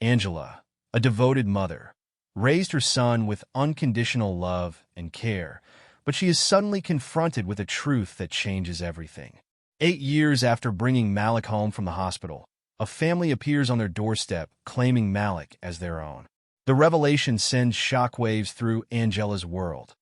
Angela, a devoted mother, raised her son with unconditional love and care, but she is suddenly confronted with a truth that changes everything. 8 years after bringing Malik home from the hospital, a family appears on their doorstep claiming Malik as their own. The revelation sends shockwaves through Angela's world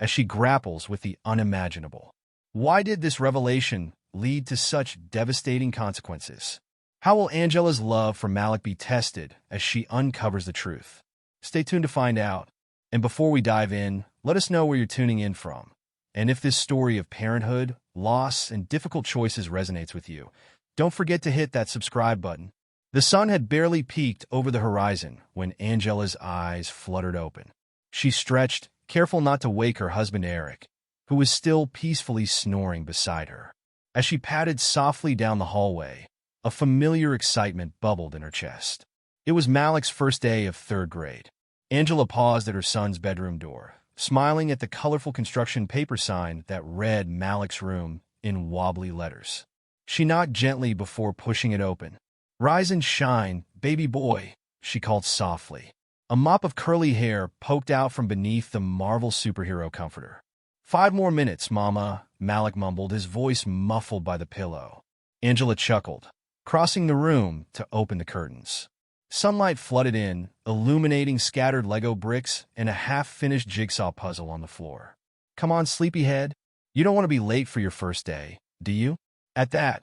as she grapples with the unimaginable. Why did this revelation lead to such devastating consequences? How will Angela's love for Malik be tested as she uncovers the truth? Stay tuned to find out. And before we dive in, let us know where you're tuning in from. And if this story of parenthood, loss, and difficult choices resonates with you, don't forget to hit that subscribe button. The sun had barely peeked over the horizon when Angela's eyes fluttered open. She stretched, careful not to wake her husband Eric, who was still peacefully snoring beside her. As she padded softly down the hallway, a familiar excitement bubbled in her chest. It was Malik's first day of 3rd grade. Angela paused at her son's bedroom door, smiling at the colorful construction paper sign that read Malik's room in wobbly letters. She knocked gently before pushing it open. "Rise and shine, baby boy," she called softly. A mop of curly hair poked out from beneath the Marvel superhero comforter. "5 more minutes, Mama," Malik mumbled, his voice muffled by the pillow. Angela chuckled, crossing the room to open the curtains. Sunlight flooded in, illuminating scattered Lego bricks and a half-finished jigsaw puzzle on the floor. "Come on, sleepyhead. You don't want to be late for your first day, do you?" At that,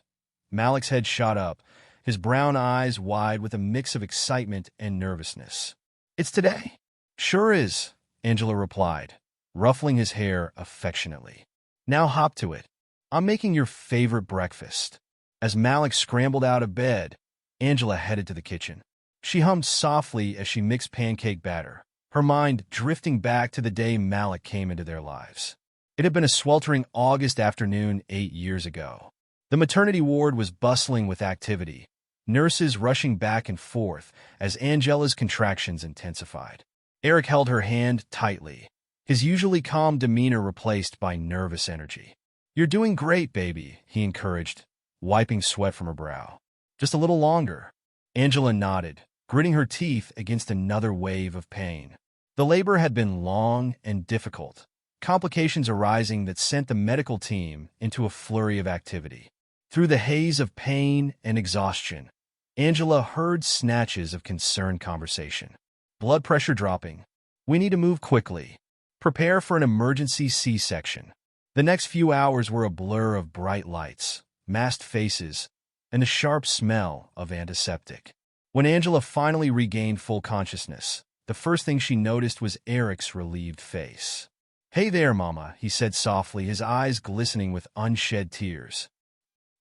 Malik's head shot up, his brown eyes wide with a mix of excitement and nervousness. "It's today." "Sure is," Angela replied, ruffling his hair affectionately. "Now hop to it. I'm making your favorite breakfast." As Malik scrambled out of bed, Angela headed to the kitchen. She hummed softly as she mixed pancake batter, her mind drifting back to the day Malik came into their lives. It had been a sweltering August afternoon 8 years ago. The maternity ward was bustling with activity, nurses rushing back and forth as Angela's contractions intensified. Eric held her hand tightly, his usually calm demeanor replaced by nervous energy. "You're doing great, baby," he encouraged, wiping sweat from her brow. "Just a little longer." Angela nodded, gritting her teeth against another wave of pain. The labor had been long and difficult, complications arising that sent the medical team into a flurry of activity. Through the haze of pain and exhaustion, Angela heard snatches of concerned conversation. Blood pressure dropping. "We need to move quickly. Prepare for an emergency C-section." The next few hours were a blur of bright lights, masked faces, and the sharp smell of antiseptic. When Angela finally regained full consciousness, the first thing she noticed was Eric's relieved face. "Hey there, Mama," he said softly, his eyes glistening with unshed tears.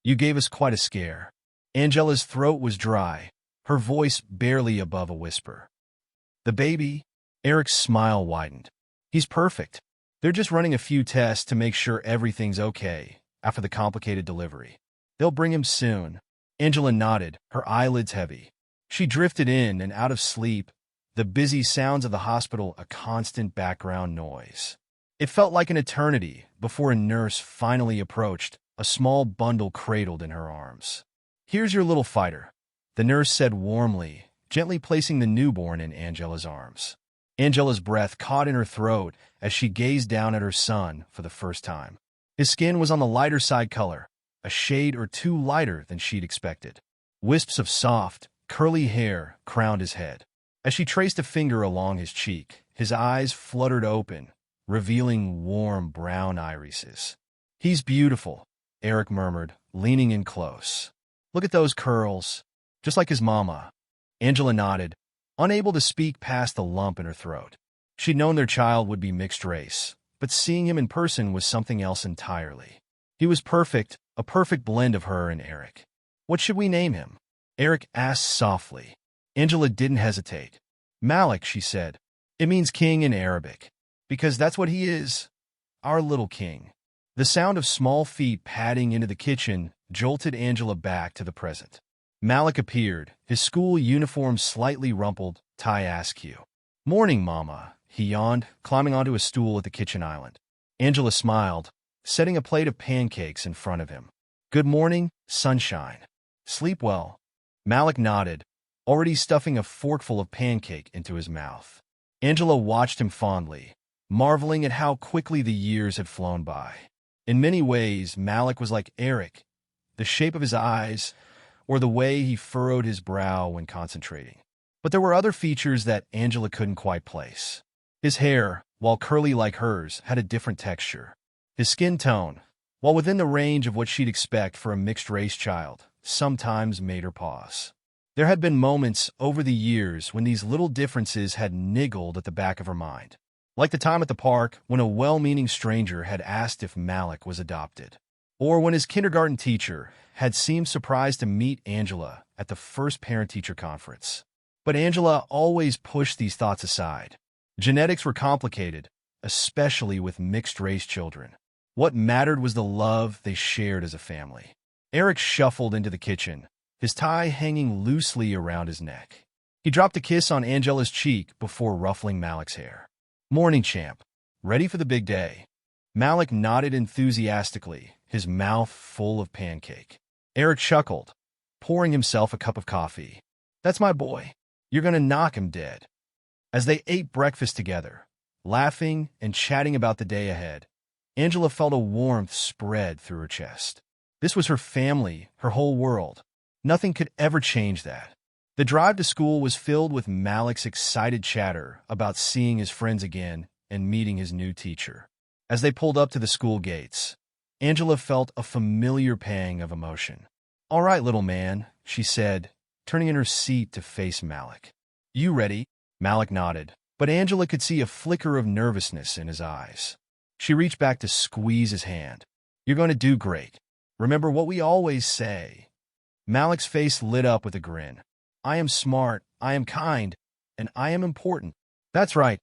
"You gave us quite a scare." Angela's throat was dry, her voice barely above a whisper. "The baby?" Eric's smile widened. "He's perfect. They're just running a few tests to make sure everything's okay after the complicated delivery. They'll bring him soon." Angela nodded, her eyelids heavy. She drifted in and out of sleep, the busy sounds of the hospital a constant background noise. It felt like an eternity before a nurse finally approached, a small bundle cradled in her arms. "Here's your little fighter," the nurse said warmly, gently placing the newborn in Angela's arms. Angela's breath caught in her throat as she gazed down at her son for the first time. His skin was on the lighter side color, a shade or two lighter than she'd expected. Wisps of soft, curly hair crowned his head. As she traced a finger along his cheek, his eyes fluttered open, revealing warm brown irises. "He's beautiful," Eric murmured, leaning in close. "Look at those curls, just like his mama." Angela nodded, unable to speak past the lump in her throat. She'd known their child would be mixed race, but seeing him in person was something else entirely. He was perfect, a perfect blend of her and Eric. "What should we name him?" Eric asked softly. Angela didn't hesitate. "Malik," she said. "It means king in Arabic. Because that's what he is. Our little king." The sound of small feet padding into the kitchen jolted Angela back to the present. Malik appeared, his school uniform slightly rumpled, tie askew. "Morning, Mama," he yawned, climbing onto a stool at the kitchen island. Angela smiled, setting a plate of pancakes in front of him. "Good morning, sunshine. Sleep well." Malik nodded, already stuffing a forkful of pancake into his mouth. Angela watched him fondly, marveling at how quickly the years had flown by. In many ways, Malik was like Eric, the shape of his eyes, or the way he furrowed his brow when concentrating. But there were other features that Angela couldn't quite place. His hair, while curly like hers, had a different texture. His skin tone, while within the range of what she'd expect for a mixed-race child, sometimes made her pause. There had been moments over the years when these little differences had niggled at the back of her mind. Like the time at the park when a well-meaning stranger had asked if Malik was adopted. Or when his kindergarten teacher had seemed surprised to meet Angela at the first parent-teacher conference. But Angela always pushed these thoughts aside. Genetics were complicated, especially with mixed-race children. What mattered was the love they shared as a family. Eric shuffled into the kitchen, his tie hanging loosely around his neck. He dropped a kiss on Angela's cheek before ruffling Malik's hair. "Morning, champ. Ready for the big day?" Malik nodded enthusiastically, his mouth full of pancake. Eric chuckled, pouring himself a cup of coffee. "That's my boy. You're gonna knock him dead." As they ate breakfast together, laughing and chatting about the day ahead, Angela felt a warmth spread through her chest. This was her family, her whole world. Nothing could ever change that. The drive to school was filled with Malik's excited chatter about seeing his friends again and meeting his new teacher. As they pulled up to the school gates, Angela felt a familiar pang of emotion. "All right, little man," she said, turning in her seat to face Malik. "You ready?" Malik nodded, but Angela could see a flicker of nervousness in his eyes. She reached back to squeeze his hand. "You're going to do great. Remember what we always say." Malik's face lit up with a grin. "I am smart, I am kind, and I am important." "That's right,"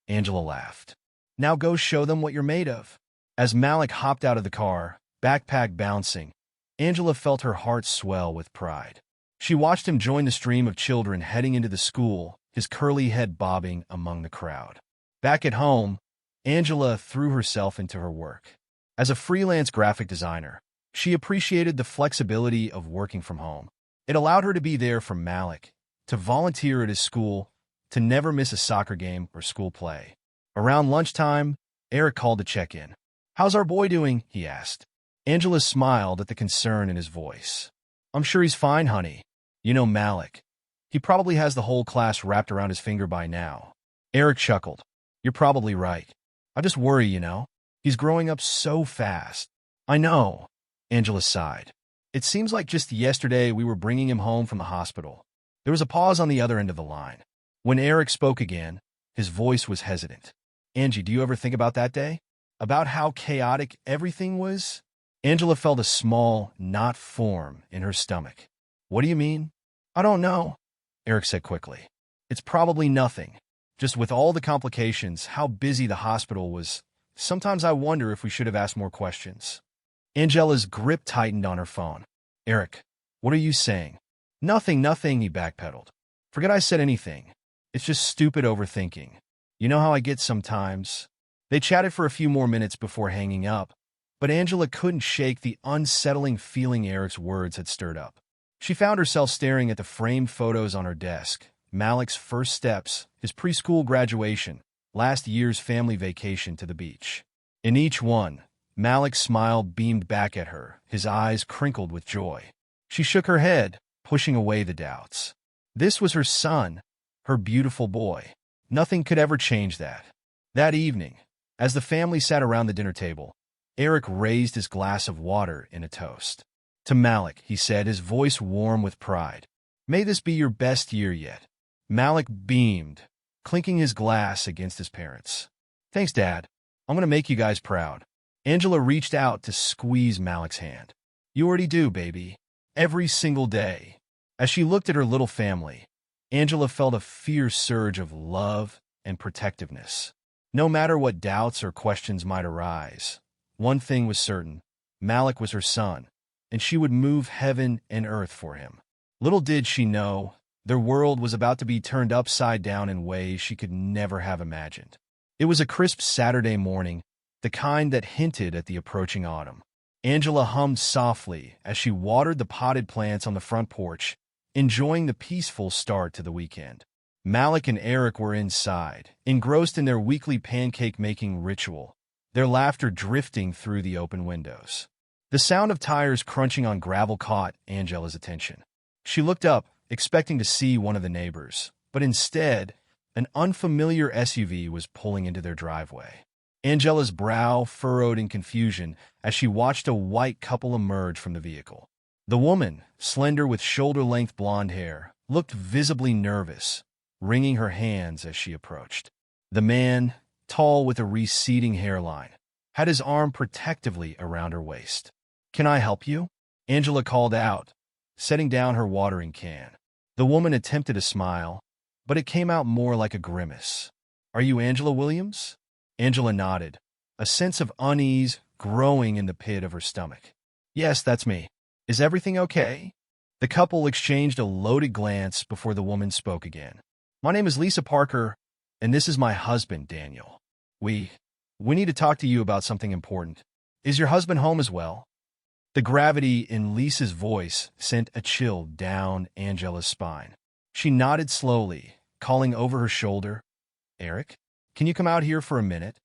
Angela laughed. "Now go show them what you're made of." As Malik hopped out of the car, backpack bouncing, Angela felt her heart swell with pride. She watched him join the stream of children heading into the school, his curly head bobbing among the crowd. Back at home, Angela threw herself into her work. As a freelance graphic designer, she appreciated the flexibility of working from home. It allowed her to be there for Malik, to volunteer at his school, to never miss a soccer game or school play. Around lunchtime, Eric called to check in. "How's our boy doing?" he asked. Angela smiled at the concern in his voice. "I'm sure he's fine, honey. You know Malik. He probably has the whole class wrapped around his finger by now." Eric chuckled. "You're probably right. I just worry, you know. He's growing up so fast." "I know," Angela sighed. "It seems like just yesterday we were bringing him home from the hospital." There was a pause on the other end of the line. When Eric spoke again, his voice was hesitant. "Angie, do you ever think about that day? About how chaotic everything was?" Angela felt a small knot form in her stomach. "What do you mean?" "I don't know," Eric said quickly. "It's probably nothing. Just with all the complications, how busy the hospital was. Sometimes I wonder if we should have asked more questions." Angela's grip tightened on her phone. "Eric, what are you saying?" Nothing, he backpedaled. "Forget I said anything. It's just stupid overthinking. You know how I get sometimes." They chatted for a few more minutes before hanging up, but Angela couldn't shake the unsettling feeling Eric's words had stirred up. She found herself staring at the framed photos on her desk, Malik's first steps, his preschool graduation, last year's family vacation to the beach. In each one, Malik's smile beamed back at her, his eyes crinkled with joy. She shook her head, pushing away the doubts. This was her son, her beautiful boy. Nothing could ever change that. That evening, as the family sat around the dinner table, Eric raised his glass of water in a toast. "To Malik," he said, his voice warm with pride. "May this be your best year yet." Malik beamed, clinking his glass against his parents. "Thanks, Dad. I'm going to make you guys proud." Angela reached out to squeeze Malik's hand. "You already do, baby. Every single day." As she looked at her little family, Angela felt a fierce surge of love and protectiveness. No matter what doubts or questions might arise, one thing was certain: Malik was her son, and she would move heaven and earth for him. Little did she know, their world was about to be turned upside down in ways she could never have imagined. It was a crisp Saturday morning, the kind that hinted at the approaching autumn. Angela hummed softly as she watered the potted plants on the front porch, enjoying the peaceful start to the weekend. Malik and Eric were inside, engrossed in their weekly pancake-making ritual, their laughter drifting through the open windows. The sound of tires crunching on gravel caught Angela's attention. She looked up, expecting to see one of the neighbors, but instead, an unfamiliar SUV was pulling into their driveway. Angela's brow furrowed in confusion as she watched a white couple emerge from the vehicle. The woman, slender with shoulder-length blonde hair, looked visibly nervous, wringing her hands as she approached. The man, tall with a receding hairline, had his arm protectively around her waist. "Can I help you?" Angela called out, setting down her watering can. The woman attempted a smile, but it came out more like a grimace. "Are you Angela Williams?" Angela nodded, a sense of unease growing in the pit of her stomach. "Yes, that's me. Is everything okay?" The couple exchanged a loaded glance before the woman spoke again. "My name is Lisa Parker, and this is my husband, Daniel. We need to talk to you about something important. Is your husband home as well?" The gravity in Lisa's voice sent a chill down Angela's spine. She nodded slowly, calling over her shoulder, "Eric, can you come out here for a minute?"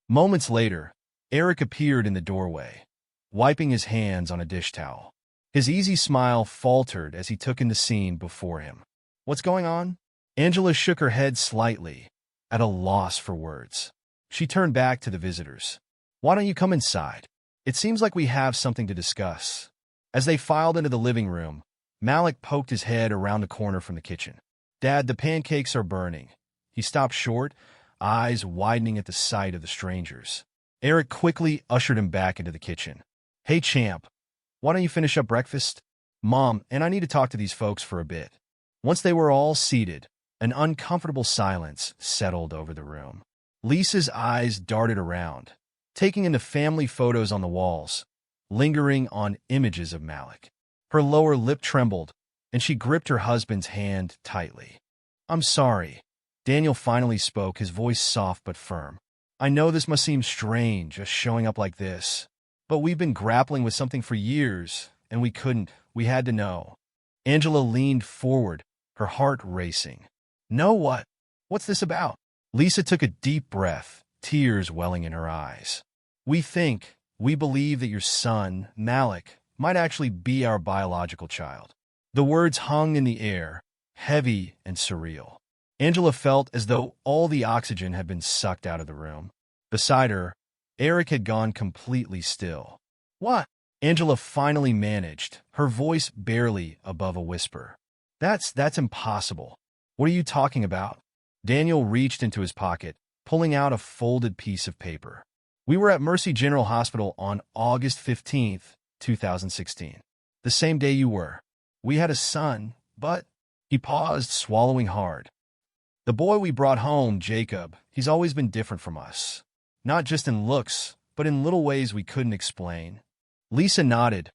Moments later, Eric appeared in the doorway, wiping his hands on a dish towel. His easy smile faltered as he took in the scene before him. "What's going on?" Angela shook her head slightly, at a loss for words. She turned back to the visitors. "Why don't you come inside? It seems like we have something to discuss." As they filed into the living room, Malik poked his head around the corner from the kitchen. "Dad, the pancakes are burning." He stopped short, eyes widening at the sight of the strangers. Eric quickly ushered him back into the kitchen. "Hey, champ, why don't you finish up breakfast?" "Mom, and I need to talk to these folks for a bit." Once they were all seated, an uncomfortable silence settled over the room. Lisa's eyes darted around, taking in the family photos on the walls, lingering on images of Malik. Her lower lip trembled, and she gripped her husband's hand tightly. "I'm sorry." Daniel finally spoke, his voice soft but firm. "I know this must seem strange, us showing up like this, but we've been grappling with something for years, and we had to know." Angela leaned forward, her heart racing. "Know what? What's this about?" Lisa took a deep breath, tears welling in her eyes. We believe that your son, Malik, might actually be our biological child." The words hung in the air, heavy and surreal. Angela felt as though all the oxygen had been sucked out of the room. Beside her, Eric had gone completely still. "What?" Angela finally managed, her voice barely above a whisper. That's impossible. What are you talking about?" Daniel reached into his pocket, pulling out a folded piece of paper. "We were at Mercy General Hospital on August 15th, 2016. The same day you were. We had a son, but—" He paused, swallowing hard. "The boy we brought home, Jacob, he's always been different from us. Not just in looks, but in little ways we couldn't explain." Lisa nodded,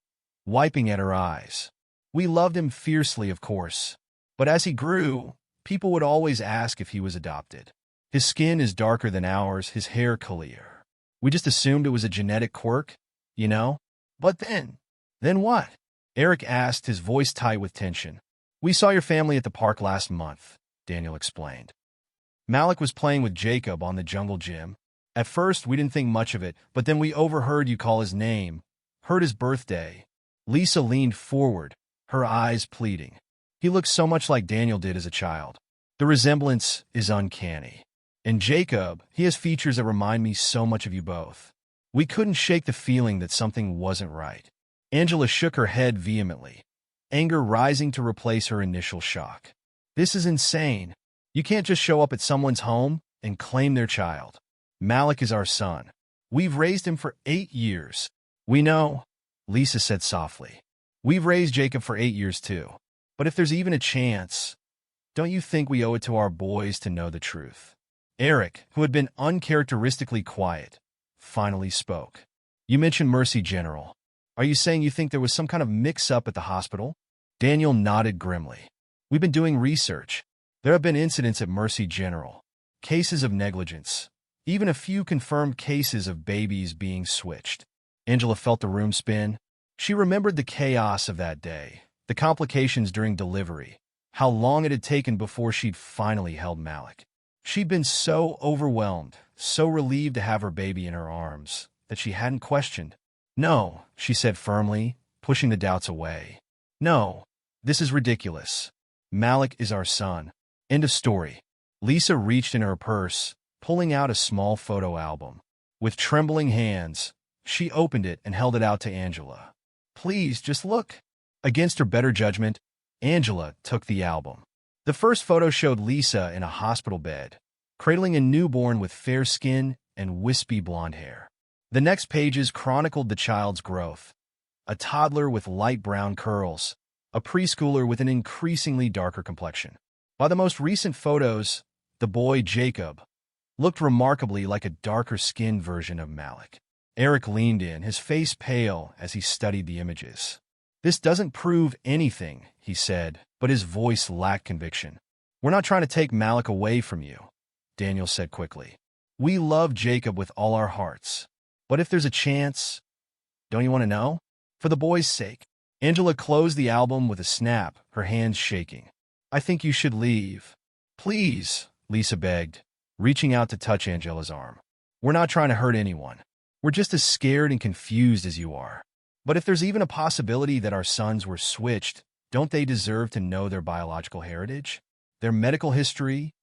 wiping at her eyes. "We loved him fiercely, of course. But as he grew, people would always ask if he was adopted. His skin is darker than ours, his hair clear. We just assumed it was a genetic quirk, you know? But then what?" Eric asked, his voice tight with tension. "We saw your family at the park last month," Daniel explained. "Malik was playing with Jacob on the jungle gym. At first, we didn't think much of it, but then we overheard you call his name, heard his birthday." Lisa leaned forward, her eyes pleading. "He looks so much like Daniel did as a child. The resemblance is uncanny. And Jacob, he has features that remind me so much of you both." We couldn't shake the feeling that something wasn't right. Angela shook her head vehemently, anger rising to replace her initial shock. "This is insane. You can't just show up at someone's home and claim their child. Malik is our son. We've raised him for 8 years." "We know," Lisa said softly. "We've raised Jacob for 8 years too. But if there's even a chance, don't you think we owe it to our boys to know the truth?" Eric, who had been uncharacteristically quiet, finally spoke. "You mentioned Mercy General. Are you saying you think there was some kind of mix-up at the hospital?" Daniel nodded grimly. "We've been doing research. There have been incidents at Mercy General, cases of negligence, even a few confirmed cases of babies being switched." Angela felt the room spin. She remembered the chaos of that day, the complications during delivery, how long it had taken before she'd finally held Malik. She'd been so overwhelmed, so relieved to have her baby in her arms, that she hadn't questioned. "No," she said firmly, pushing the doubts away. "No, this is ridiculous. Malik is our son. End of story." Lisa reached in her purse, pulling out a small photo album. With trembling hands, she opened it and held it out to Angela. "Please, just look." Against her better judgment, Angela took the album. The first photo showed Lisa in a hospital bed, cradling a newborn with fair skin and wispy blonde hair. The next pages chronicled the child's growth: a toddler with light brown curls, a preschooler with an increasingly darker complexion. By the most recent photos, the boy, Jacob, looked remarkably like a darker-skinned version of Malik. Eric leaned in, his face pale as he studied the images. "This doesn't prove anything," he said, but his voice lacked conviction. "We're not trying to take Malik away from you," Daniel said quickly. "We love Jacob with all our hearts. But if there's a chance, don't you want to know? For the boy's sake." Angela closed the album with a snap, her hands shaking. "I think you should leave." "Please," Lisa begged, reaching out to touch Angela's arm. "We're not trying to hurt anyone. We're just as scared and confused as you are. But if there's even a possibility that our sons were switched, don't they deserve to know their biological heritage? Their medical history?"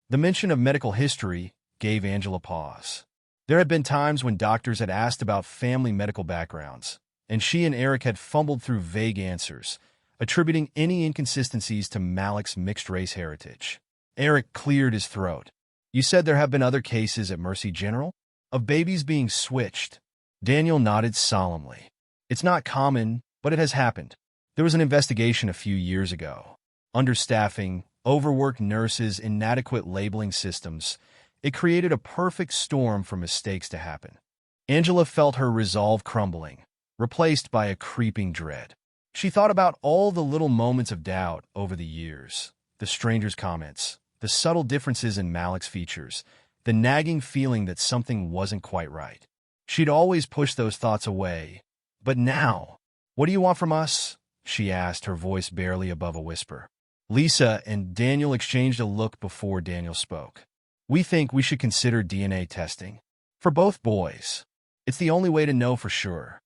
The mention of medical history gave Angela pause. There had been times when doctors had asked about family medical backgrounds, and she and Eric had fumbled through vague answers, attributing any inconsistencies to Malik's mixed-race heritage. Eric cleared his throat. "You said there have been other cases at Mercy General? Of babies being switched?" Daniel nodded solemnly. "It's not common, but it has happened. There was an investigation a few years ago. Understaffing, overworked nurses, inadequate labeling systems. It created a perfect storm for mistakes to happen." Angela felt her resolve crumbling, replaced by a creeping dread. She thought about all the little moments of doubt over the years, the stranger's comments, the subtle differences in Malik's features, the nagging feeling that something wasn't quite right. She'd always pushed those thoughts away. But now, "What do you want from us?" she asked, her voice barely above a whisper. Lisa and Daniel exchanged a look before Daniel spoke. "We think we should consider DNA testing. For both boys. It's the only way to know for sure."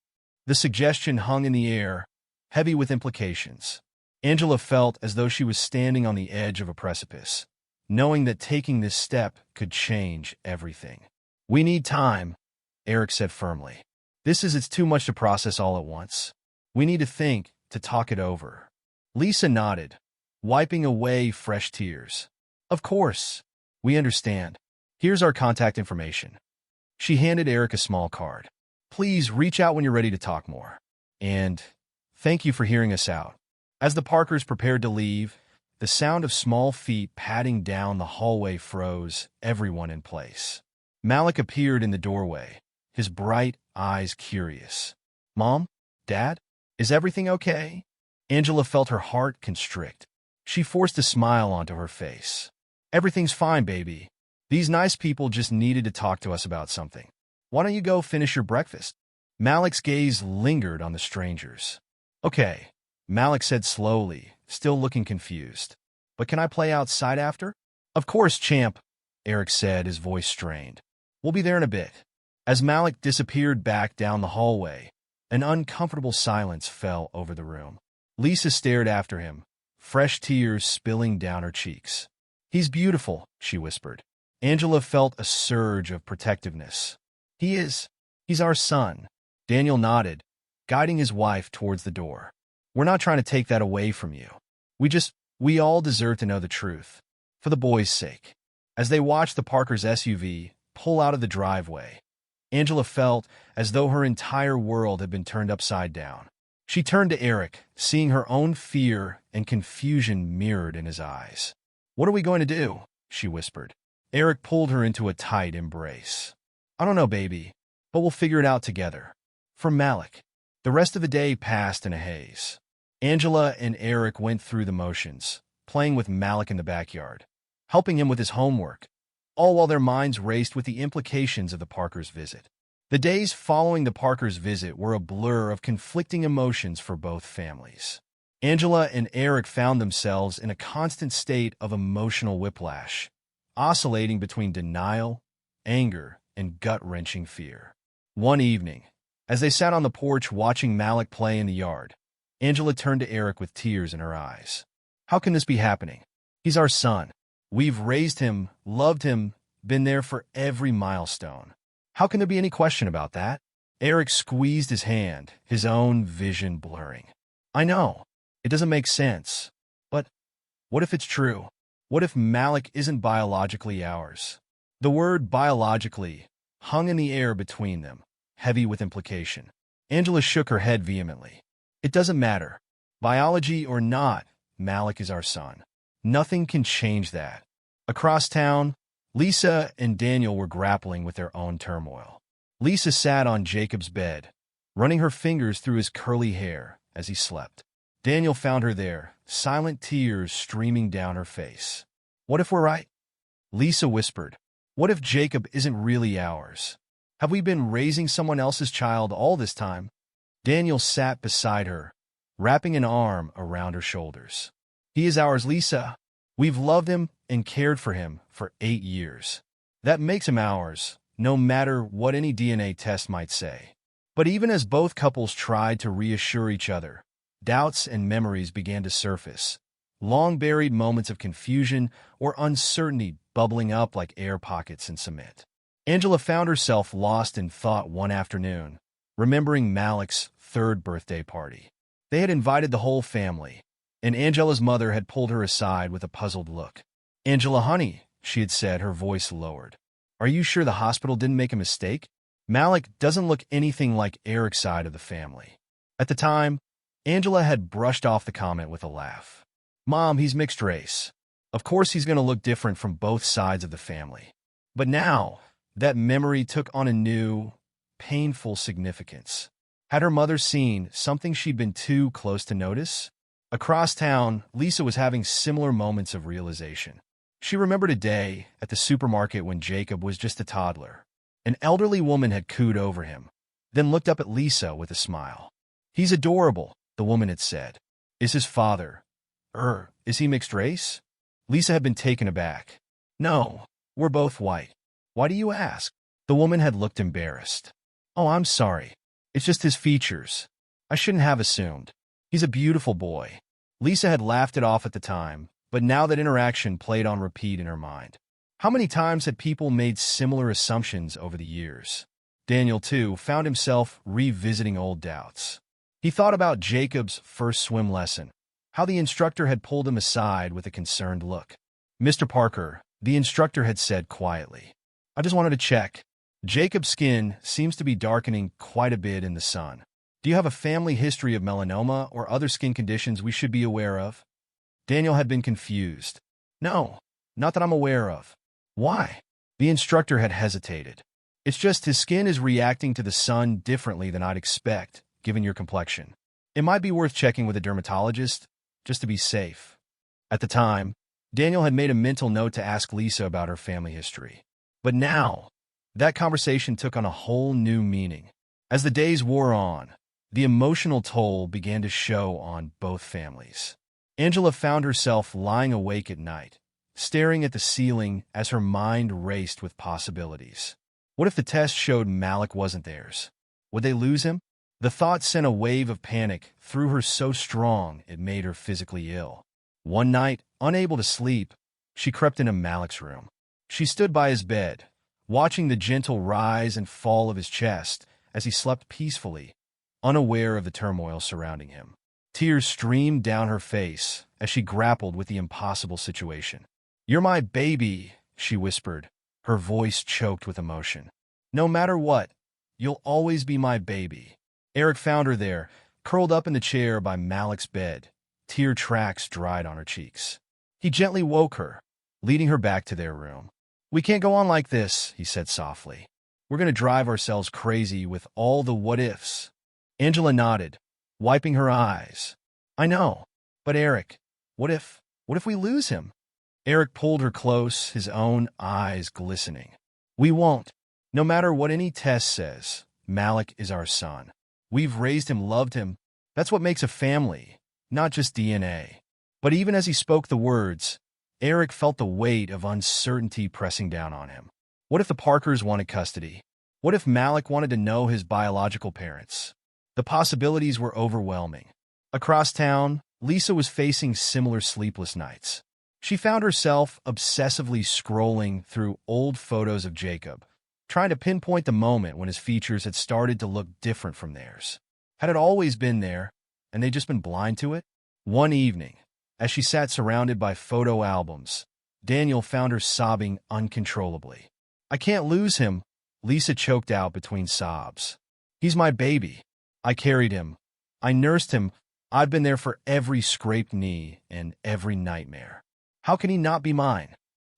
The suggestion hung in the air, heavy with implications. Angela felt as though she was standing on the edge of a precipice, knowing that taking this step could change everything. "We need time," Eric said firmly. It's too much to process all at once. We need to think, to talk it over." Lisa nodded, wiping away fresh tears. "Of course. We understand. Here's our contact information." She handed Eric a small card. "Please reach out when you're ready to talk more. And thank you for hearing us out." As the Parkers prepared to leave, the sound of small feet padding down the hallway froze everyone in place. Malik appeared in the doorway, his bright eyes curious. "Mom? Dad? Is everything okay?" Angela felt her heart constrict. She forced a smile onto her face. "Everything's fine, baby. These nice people just needed to talk to us about something. Why don't you go finish your breakfast?" Malik's gaze lingered on the strangers. "Okay," Malik said slowly, still looking confused. "But can I play outside after?" "Of course, champ," Eric said, his voice strained. "We'll be there in a bit." As Malik disappeared back down the hallway, an uncomfortable silence fell over the room. Lisa stared after him, fresh tears spilling down her cheeks. "He's beautiful," she whispered. Angela felt a surge of protectiveness. He's our son." Daniel nodded, guiding his wife towards the door. "We're not trying to take that away from you. We all deserve to know the truth. For the boy's sake." As they watched the Parkers' SUV pull out of the driveway, Angela felt as though her entire world had been turned upside down. She turned to Eric, seeing her own fear and confusion mirrored in his eyes. "What are we going to do?" she whispered. Eric pulled her into a tight embrace. "I don't know, baby, but we'll figure it out together. For Malik." The rest of the day passed in a haze. Angela and Eric went through the motions, playing with Malik in the backyard, helping him with his homework, all while their minds raced with the implications of the Parkers' visit. The days following the Parkers' visit were a blur of conflicting emotions for both families. Angela and Eric found themselves in a constant state of emotional whiplash, oscillating between denial, anger, and gut-wrenching fear. One evening, as they sat on the porch watching Malik play in the yard, Angela turned to Eric with tears in her eyes. "How can this be happening? He's our son. We've raised him, loved him, been there for every milestone. How can there be any question about that?" Eric squeezed his hand, his own vision blurring. "I know. It doesn't make sense. But what if it's true? What if Malik isn't biologically ours?" The word biologically hung in the air between them, heavy with implication. Angela shook her head vehemently. "It doesn't matter. Biology or not, Malik is our son. Nothing can change that." Across town, Lisa and Daniel were grappling with their own turmoil. Lisa sat on Jacob's bed, running her fingers through his curly hair as he slept. Daniel found her there, silent tears streaming down her face. "What if we're right?" Lisa whispered. "What if Jacob isn't really ours? Have we been raising someone else's child all this time?" Daniel sat beside her, wrapping an arm around her shoulders. "He is ours, Lisa. We've loved him and cared for him for 8 years. That makes him ours, no matter what any DNA test might say." But even as both couples tried to reassure each other, doubts and memories began to surface, long-buried moments of confusion or uncertainty bubbling up like air pockets in cement. Angela found herself lost in thought one afternoon, remembering Malik's 3rd birthday party. They had invited the whole family, and Angela's mother had pulled her aside with a puzzled look. "Angela, honey," she had said, her voice lowered. "Are you sure the hospital didn't make a mistake? Malik doesn't look anything like Eric's side of the family." At the time, Angela had brushed off the comment with a laugh. "Mom, he's mixed race. Of course he's going to look different from both sides of the family." But now, that memory took on a new, painful significance. Had her mother seen something she'd been too close to notice? Across town, Lisa was having similar moments of realization. She remembered a day at the supermarket when Jacob was just a toddler. An elderly woman had cooed over him, then looked up at Lisa with a smile. "He's adorable," the woman had said. "Is his father? Is he mixed race?" Lisa had been taken aback. "No, we're both white." "Why do you ask?" The woman had looked embarrassed. "Oh, I'm sorry. It's just his features. I shouldn't have assumed. He's a beautiful boy." Lisa had laughed it off at the time, but now that interaction played on repeat in her mind. How many times had people made similar assumptions over the years? Daniel, too, found himself revisiting old doubts. He thought about Jacob's first swim lesson, how the instructor had pulled him aside with a concerned look. "Mr. Parker," the instructor had said quietly, "I just wanted to check. Jacob's skin seems to be darkening quite a bit in the sun. Do you have a family history of melanoma or other skin conditions we should be aware of?" Daniel had been confused. "No, not that I'm aware of." "Why?" The instructor had hesitated. "It's just his skin is reacting to the sun differently than I'd expect, given your complexion. It might be worth checking with a dermatologist, just to be safe." At the time, Daniel had made a mental note to ask Lisa about her family history. But now, that conversation took on a whole new meaning. As the days wore on, the emotional toll began to show on both families. Angela found herself lying awake at night, staring at the ceiling as her mind raced with possibilities. What if the test showed Malik wasn't theirs? Would they lose him? The thought sent a wave of panic through her so strong it made her physically ill. One night, unable to sleep, she crept into Malik's room. She stood by his bed, watching the gentle rise and fall of his chest as he slept peacefully, unaware of the turmoil surrounding him. Tears streamed down her face as she grappled with the impossible situation. "You're my baby," she whispered, her voice choked with emotion. "No matter what, you'll always be my baby." Eric found her there, curled up in the chair by Malik's bed, tear tracks dried on her cheeks. He gently woke her, leading her back to their room. "We can't go on like this," he said softly. "We're going to drive ourselves crazy with all the what-ifs." Angela nodded, wiping her eyes. "I know, but Eric, what if we lose him?" Eric pulled her close, his own eyes glistening. "We won't. No matter what any test says, Malik is our son. We've raised him, loved him. That's what makes a family, not just DNA. But even as he spoke the words, Eric felt the weight of uncertainty pressing down on him. What if the Parkers wanted custody? What if Malik wanted to know his biological parents? The possibilities were overwhelming. Across town, Lisa was facing similar sleepless nights. She found herself obsessively scrolling through old photos of Jacob, trying to pinpoint the moment when his features had started to look different from theirs. Had it always been there, and they'd just been blind to it? One evening, as she sat surrounded by photo albums, Daniel found her sobbing uncontrollably. "I can't lose him," Lisa choked out between sobs. "He's my baby. I carried him. I nursed him. I've been there for every scraped knee and every nightmare. How can he not be mine?"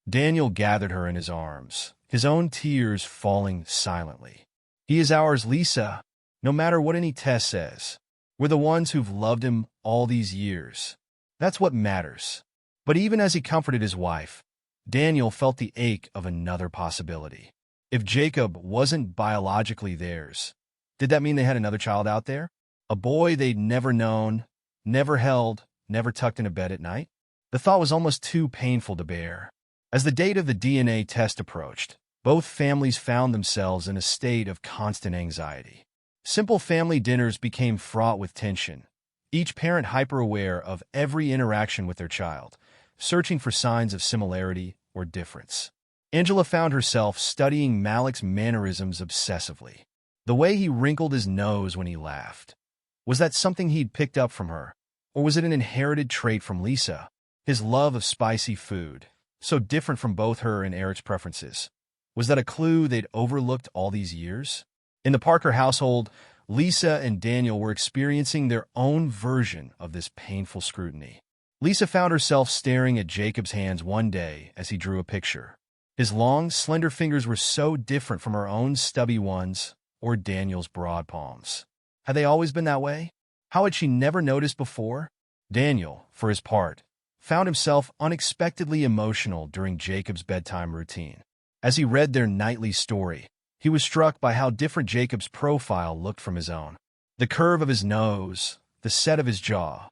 Daniel gathered her in his arms, his own tears falling silently. "He is ours, Lisa, no matter what any test says. We're the ones who've loved him all these years. That's what matters." But even as he comforted his wife, Daniel felt the ache of another possibility. If Jacob wasn't biologically theirs, did that mean they had another child out there? A boy they'd never known, never held, never tucked in a bed at night? The thought was almost too painful to bear. As the date of the DNA test approached, both families found themselves in a state of constant anxiety. Simple family dinners became fraught with tension, each parent hyper-aware of every interaction with their child, searching for signs of similarity or difference. Angela found herself studying Malik's mannerisms obsessively. The way he wrinkled his nose when he laughed. Was that something he'd picked up from her, or was it an inherited trait from Lisa? His love of spicy food, so different from both her and Eric's preferences. Was that a clue they'd overlooked all these years? In the Parker household, Lisa and Daniel were experiencing their own version of this painful scrutiny. Lisa found herself staring at Jacob's hands one day as he drew a picture. His long, slender fingers were so different from her own stubby ones or Daniel's broad palms. Had they always been that way? How had she never noticed before? Daniel, for his part, found himself unexpectedly emotional during Jacob's bedtime routine. As he read their nightly story, he was struck by how different Jacob's profile looked from his own. The curve of his nose, the set of his jaw.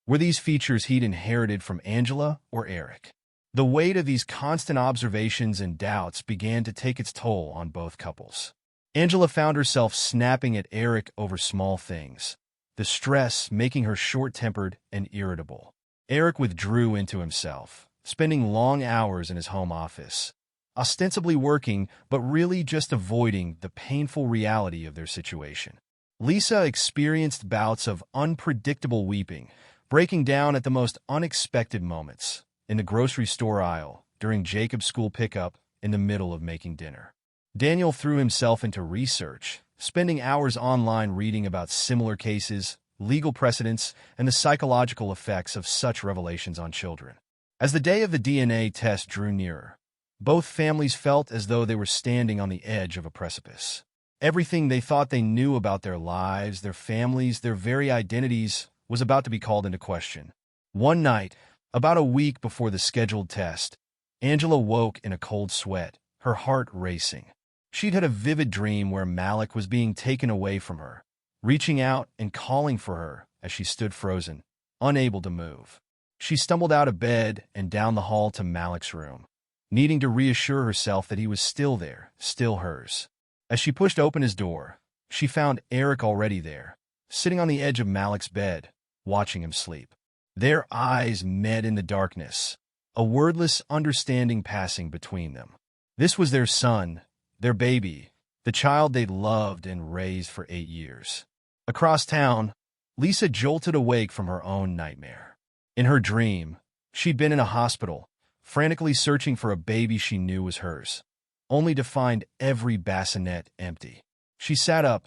Were these features he'd inherited from Angela or Eric? The weight of these constant observations and doubts began to take its toll on both couples. Angela found herself snapping at Eric over small things, the stress making her short-tempered and irritable. Eric withdrew into himself, spending long hours in his home office, ostensibly working but really just avoiding the painful reality of their situation. Lisa experienced bouts of unpredictable weeping, breaking down at the most unexpected moments, in the grocery store aisle, during Jacob's school pickup, in the middle of making dinner. Daniel threw himself into research, spending hours online reading about similar cases, legal precedents, and the psychological effects of such revelations on children. As the day of the DNA test drew nearer, both families felt as though they were standing on the edge of a precipice. Everything they thought they knew about their lives, their families, their very identities was about to be called into question. One night, about a week before the scheduled test, Angela woke in a cold sweat, her heart racing. She'd had a vivid dream where Malik was being taken away from her, reaching out and calling for her as she stood frozen, unable to move. She stumbled out of bed and down the hall to Malik's room, needing to reassure herself that he was still there, still hers. As she pushed open his door, she found Eric already there, sitting on the edge of Malik's bed, watching him sleep. Their eyes met in the darkness, a wordless understanding passing between them. This was their son, their baby, the child they'd loved and raised for 8 years. Across town, Lisa jolted awake from her own nightmare. In her dream, she'd been in a hospital, frantically searching for a baby she knew was hers, only to find every bassinet empty. She sat up,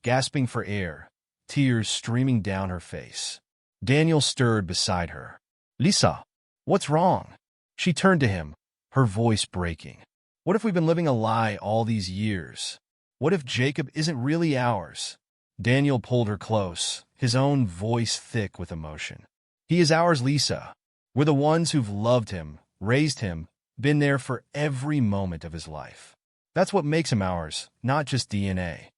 gasping for air, tears streaming down her face. Daniel stirred beside her. "Lisa, what's wrong?" She turned to him, her voice breaking. "What if we've been living a lie all these years? What if Jacob isn't really ours?" Daniel pulled her close, his own voice thick with emotion. "He is ours, Lisa. We're the ones who've loved him, raised him, been there for every moment of his life. That's what makes him ours, not just DNA."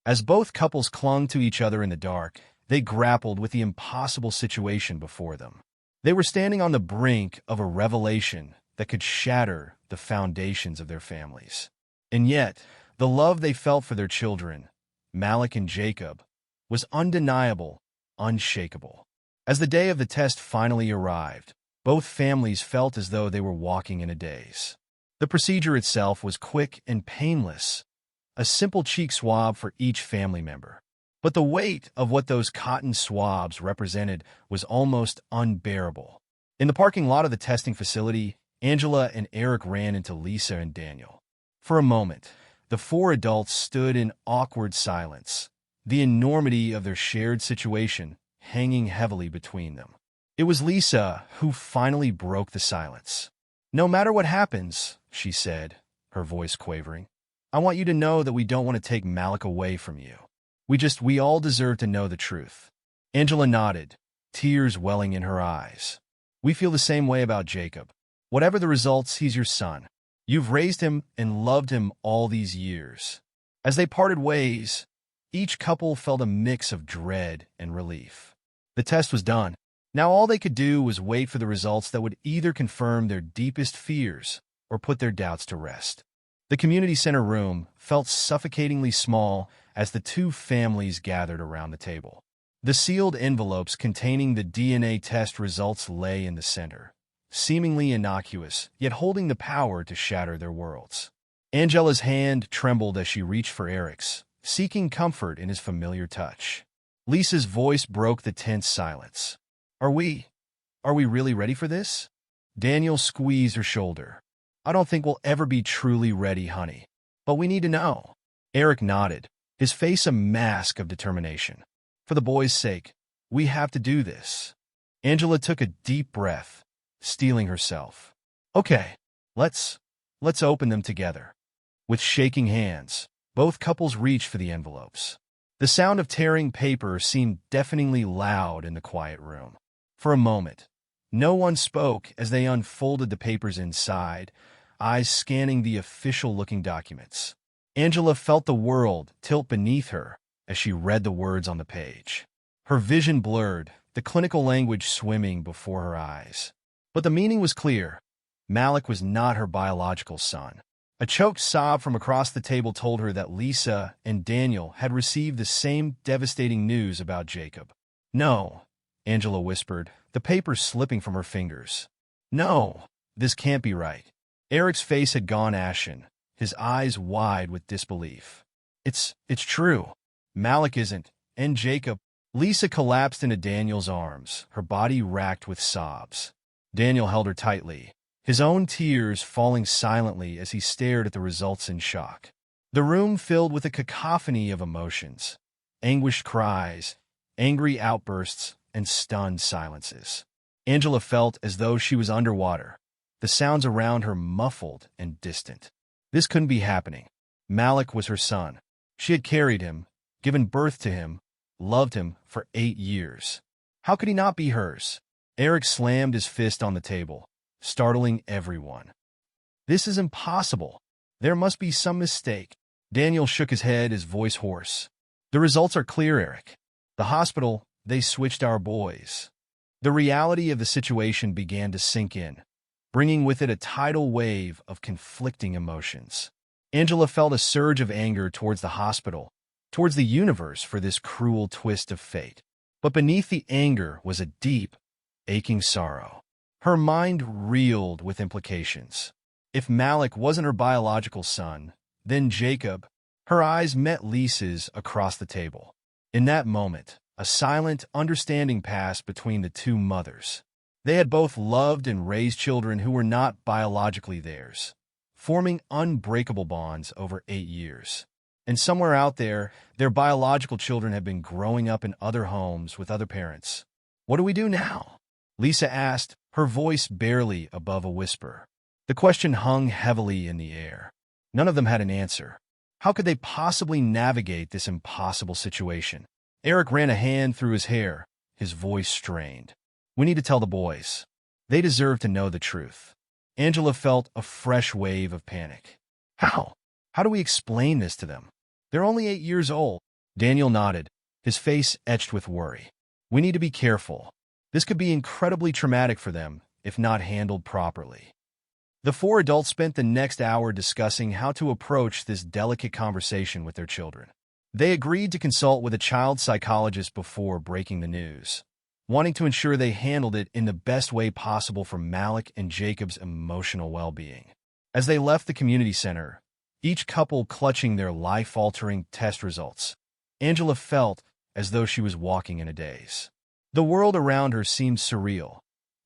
As both couples clung to each other in the dark, They grappled with the impossible situation before them. They were standing on the brink of a revelation that could shatter the foundations of their families. And yet, the love they felt for their children, Malik and Jacob, was undeniable, unshakable. As the day of the test finally arrived, both families felt as though they were walking in a daze. The procedure itself was quick and painless, a simple cheek swab for each family member. But the weight of what those cotton swabs represented was almost unbearable. In the parking lot of the testing facility, Angela and Eric ran into Lisa and Daniel. For a moment, the four adults stood in awkward silence, the enormity of their shared situation hanging heavily between them. It was Lisa who finally broke the silence. "No matter what happens," she said, her voice quavering, "I want you to know that we don't want to take Malik away from you. We all deserve to know the truth." Angela nodded, tears welling in her eyes. "We feel the same way about Jacob. Whatever the results, he's your son. You've raised him and loved him all these years." As they parted ways, each couple felt a mix of dread and relief. The test was done. Now all they could do was wait for the results that would either confirm their deepest fears or put their doubts to rest. The community center room felt suffocatingly small as the two families gathered around the table. The sealed envelopes containing the DNA test results lay in the center, seemingly innocuous, yet holding the power to shatter their worlds. Angela's hand trembled as she reached for Eric's, seeking comfort in his familiar touch. Lisa's voice broke the tense silence. Are we really ready for this?" Daniel squeezed her shoulder. "I don't think we'll ever be truly ready, honey. But we need to know." Eric nodded, his face a mask of determination. "For the boys' sake, we have to do this." Angela took a deep breath, steeling herself. "Okay, let's open them together." With shaking hands, both couples reached for the envelopes. The sound of tearing paper seemed deafeningly loud in the quiet room. For a moment, no one spoke as they unfolded the papers inside, eyes scanning the official-looking documents. Angela felt the world tilt beneath her as she read the words on the page. Her vision blurred, the clinical language swimming before her eyes. But the meaning was clear. Malik was not her biological son. A choked sob from across the table told her that Lisa and Daniel had received the same devastating news about Jacob. "No," Angela whispered, the paper slipping from her fingers. "No, this can't be right." Eric's face had gone ashen, his eyes wide with disbelief. It's true. Malik isn't, and Jacob." Lisa collapsed into Daniel's arms, her body racked with sobs. Daniel held her tightly, his own tears falling silently as he stared at the results in shock. The room filled with a cacophony of emotions, anguished cries, angry outbursts, and stunned silences. Angela felt as though she was underwater, the sounds around her muffled and distant. This couldn't be happening. Malik was her son. She had carried him, given birth to him, loved him for 8 years. How could he not be hers? Eric slammed his fist on the table, startling everyone. "This is impossible. There must be some mistake." Daniel shook his head, his voice hoarse. "The results are clear, Eric. The hospital, they switched our boys." The reality of the situation began to sink in, bringing with it a tidal wave of conflicting emotions. Angela felt a surge of anger towards the hospital, towards the universe for this cruel twist of fate. But beneath the anger was a deep, aching sorrow. Her mind reeled with implications. If Malik wasn't her biological son, then Jacob. Her eyes met Lisa's across the table. In that moment, a silent understanding passed between the two mothers. They had both loved and raised children who were not biologically theirs, forming unbreakable bonds over 8 years. And somewhere out there, their biological children had been growing up in other homes with other parents. "What do we do now?" Lisa asked, her voice barely above a whisper. The question hung heavily in the air. None of them had an answer. How could they possibly navigate this impossible situation? Eric ran a hand through his hair, his voice strained. "We need to tell the boys. They deserve to know the truth." Angela felt a fresh wave of panic. How? How do we explain this to them? They're only 8 years old." Daniel nodded, his face etched with worry. We need to be careful. This could be incredibly traumatic for them if not handled properly. The four adults spent the next hour discussing how to approach this delicate conversation with their children. They agreed to consult with a child psychologist before breaking the news, wanting to ensure they handled it in the best way possible for Malik and Jacob's emotional well-being. As they left the community center, each couple clutching their life-altering test results, Angela felt as though she was walking in a daze. The world around her seemed surreal,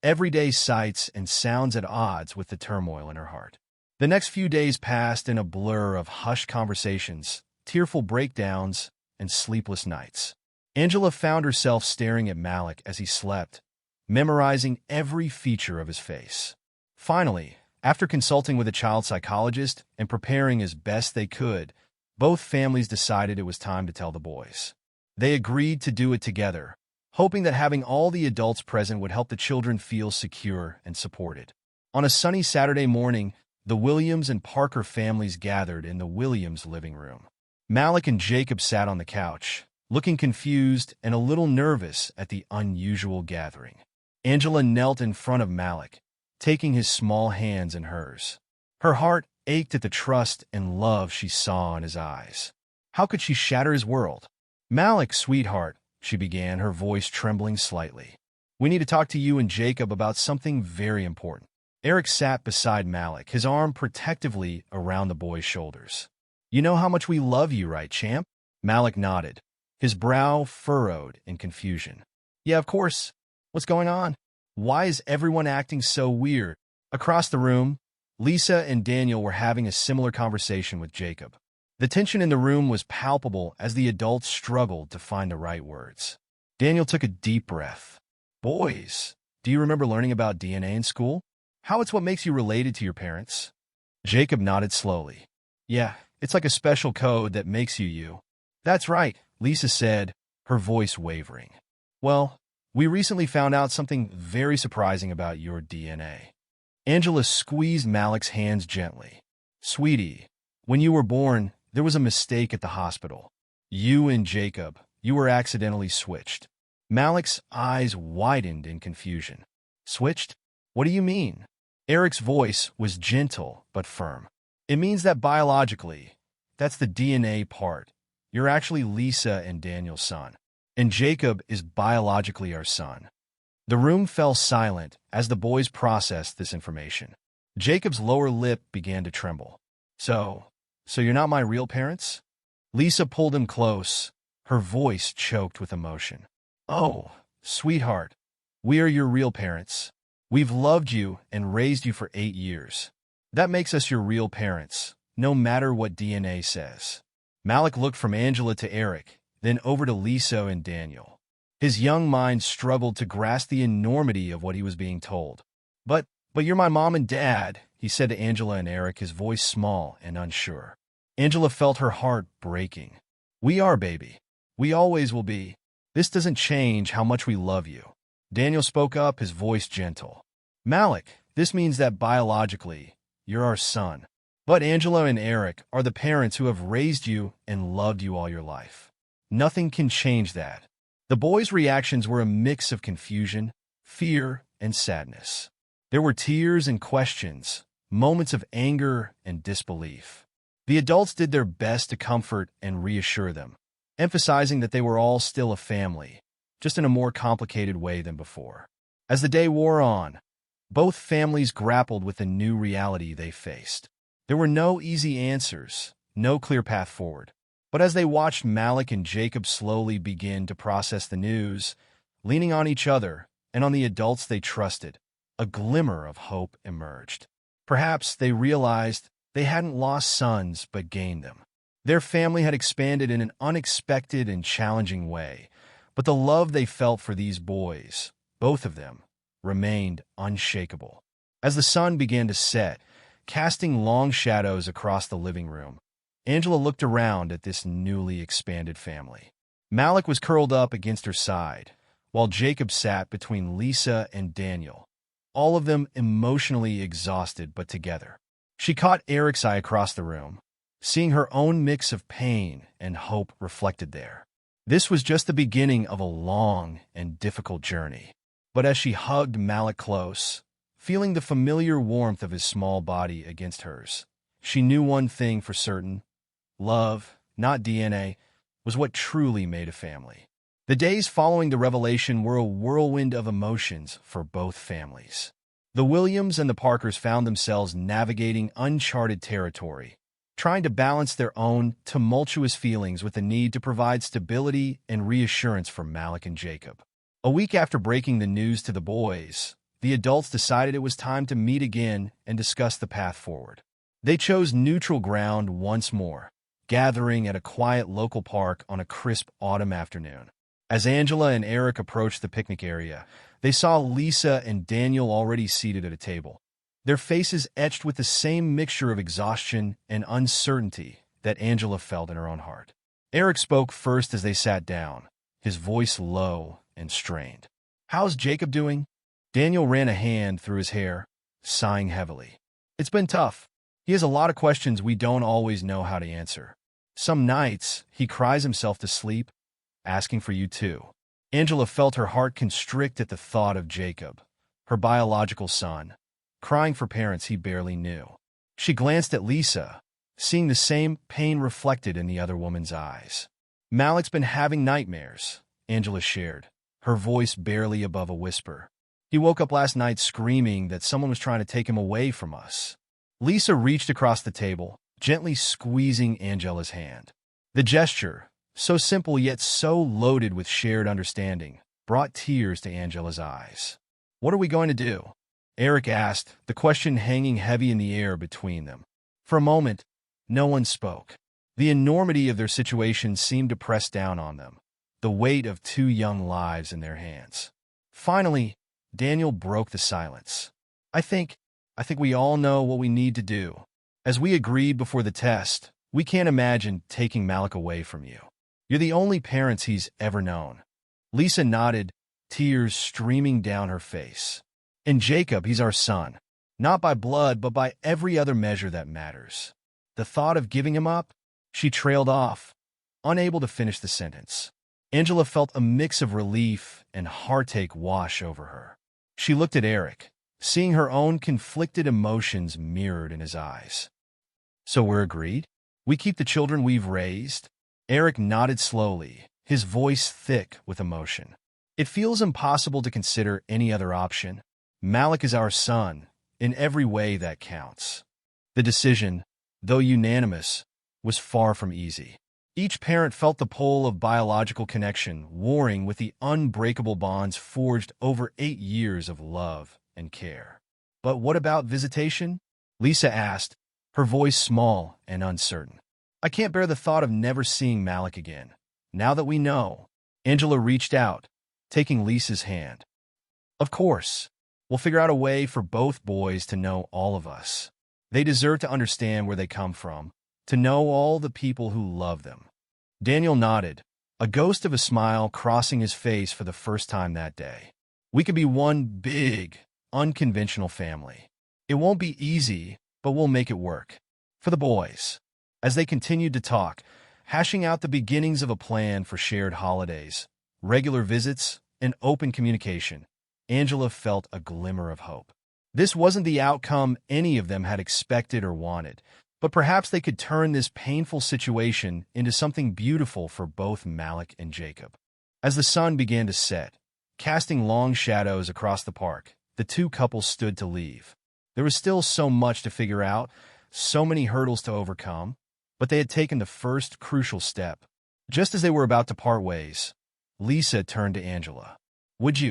everyday sights and sounds at odds with the turmoil in her heart. The next few days passed in a blur of hushed conversations, tearful breakdowns, and sleepless nights. Angela found herself staring at Malik as he slept, memorizing every feature of his face. Finally, after consulting with a child psychologist and preparing as best they could, both families decided it was time to tell the boys. They agreed to do it together, hoping that having all the adults present would help the children feel secure and supported. On a sunny Saturday morning, the Williams and Parker families gathered in the Williams living room. Malik and Jacob sat on the couch, looking confused and a little nervous at the unusual gathering. Angela knelt in front of Malik, taking his small hands in hers. Her heart ached at the trust and love she saw in his eyes. How could she shatter his world? "Malik, sweetheart," she began, her voice trembling slightly. "We need to talk to you and Jacob about something very important." Eric sat beside Malik, his arm protectively around the boy's shoulders. "You know how much we love you, right, champ?" Malik nodded, his brow furrowed in confusion. "Yeah, of course. What's going on? Why is everyone acting so weird?" Across the room, Lisa and Daniel were having a similar conversation with Jacob. The tension in the room was palpable as the adults struggled to find the right words. Daniel took a deep breath. "Boys, do you remember learning about DNA in school? How it's what makes you related to your parents?" Jacob nodded slowly. "Yeah, it's like a special code that makes you you." "That's right," Lisa said, her voice wavering. "Well, we recently found out something very surprising about your DNA." Angela squeezed Malik's hands gently. "Sweetie, when you were born, there was a mistake at the hospital. You and Jacob, you were accidentally switched." Malik's eyes widened in confusion. "Switched? What do you mean?" Eric's voice was gentle but firm. "It means that biologically, that's the DNA part. You're actually Lisa and Daniel's son, and Jacob is biologically our son." The room fell silent as the boys processed this information. Jacob's lower lip began to tremble. So you're not my real parents?" Lisa pulled him close, her voice choked with emotion. "Oh, sweetheart, we are your real parents. We've loved you and raised you for 8 years. That makes us your real parents, no matter what DNA says." Malik looked from Angela to Eric, then over to Lisa and Daniel. His young mind struggled to grasp the enormity of what he was being told. But you're my mom and dad," he said to Angela and Eric, his voice small and unsure. Angela felt her heart breaking. "We are, baby. We always will be. This doesn't change how much we love you." Daniel spoke up, his voice gentle. "Malik, this means that biologically, you're our son. But Angela and Eric are the parents who have raised you and loved you all your life. Nothing can change that." The boys' reactions were a mix of confusion, fear, and sadness. There were tears and questions, moments of anger and disbelief. The adults did their best to comfort and reassure them, emphasizing that they were all still a family, just in a more complicated way than before. As the day wore on, both families grappled with the new reality they faced. There were no easy answers, no clear path forward. But as they watched Malik and Jacob slowly begin to process the news, leaning on each other and on the adults they trusted, a glimmer of hope emerged. Perhaps they realized they hadn't lost sons but gained them. Their family had expanded in an unexpected and challenging way, but the love they felt for these boys, both of them, remained unshakable. As the sun began to set, casting long shadows across the living room, Angela looked around at this newly expanded family. Malik was curled up against her side, while Jacob sat between Lisa and Daniel, all of them emotionally exhausted but together. She caught Eric's eye across the room, seeing her own mix of pain and hope reflected there. This was just the beginning of a long and difficult journey. But as she hugged Malik close, feeling the familiar warmth of his small body against hers, she knew one thing for certain: love, not DNA, was what truly made a family. The days following the revelation were a whirlwind of emotions for both families. The Williams and the Parkers found themselves navigating uncharted territory, trying to balance their own tumultuous feelings with the need to provide stability and reassurance for Malik and Jacob. A week after breaking the news to the boys, the adults decided it was time to meet again and discuss the path forward. They chose neutral ground once more, gathering at a quiet local park on a crisp autumn afternoon. As Angela and Eric approached the picnic area, they saw Lisa and Daniel already seated at a table, their faces etched with the same mixture of exhaustion and uncertainty that Angela felt in her own heart. Eric spoke first as they sat down, his voice low and strained. "How's Jacob doing?" Daniel ran a hand through his hair, sighing heavily. "It's been tough. He has a lot of questions we don't always know how to answer. Some nights, he cries himself to sleep, asking for you too." Angela felt her heart constrict at the thought of Jacob, her biological son, crying for parents he barely knew. She glanced at Lisa, seeing the same pain reflected in the other woman's eyes. "Malik's been having nightmares," Angela shared, her voice barely above a whisper. "He woke up last night screaming that someone was trying to take him away from us." Lisa reached across the table, gently squeezing Angela's hand. The gesture, so simple yet so loaded with shared understanding, brought tears to Angela's eyes. "What are we going to do?" Eric asked, the question hanging heavy in the air between them. For a moment, no one spoke. The enormity of their situation seemed to press down on them, the weight of two young lives in their hands. Finally, Daniel broke the silence. I think we all know what we need to do. As we agreed before the test, we can't imagine taking Malik away from you. You're the only parents he's ever known." Lisa nodded, tears streaming down her face. "And Jacob, he's our son. Not by blood, but by every other measure that matters." The thought of giving him up? She trailed off, unable to finish the sentence. Angela felt a mix of relief and heartache wash over her. She looked at Eric, seeing her own conflicted emotions mirrored in his eyes. "So we're agreed? We keep the children we've raised?" Eric nodded slowly, his voice thick with emotion. "It feels impossible to consider any other option. Malik is our son, in every way that counts." The decision, though unanimous, was far from easy. Each parent felt the pull of biological connection warring with the unbreakable bonds forged over 8 years of love and care. "But what about visitation?" Lisa asked, her voice small and uncertain. "I can't bear the thought of never seeing Malik again. Now that we know." Angela reached out, taking Lisa's hand. "Of course. We'll figure out a way for both boys to know all of us. They deserve to understand where they come from, to know all the people who love them." Daniel nodded, a ghost of a smile crossing his face for the first time that day. "We could be one big, unconventional family. It won't be easy, but we'll make it work." For the boys, as they continued to talk, hashing out the beginnings of a plan for shared holidays, regular visits, and open communication, Angela felt a glimmer of hope. This wasn't the outcome any of them had expected or wanted, but perhaps they could turn this painful situation into something beautiful for both Malik and Jacob. As the sun began to set, casting long shadows across the park, the two couples stood to leave. There was still so much to figure out, so many hurdles to overcome, but they had taken the first crucial step. Just as they were about to part ways, Lisa turned to Angela. Would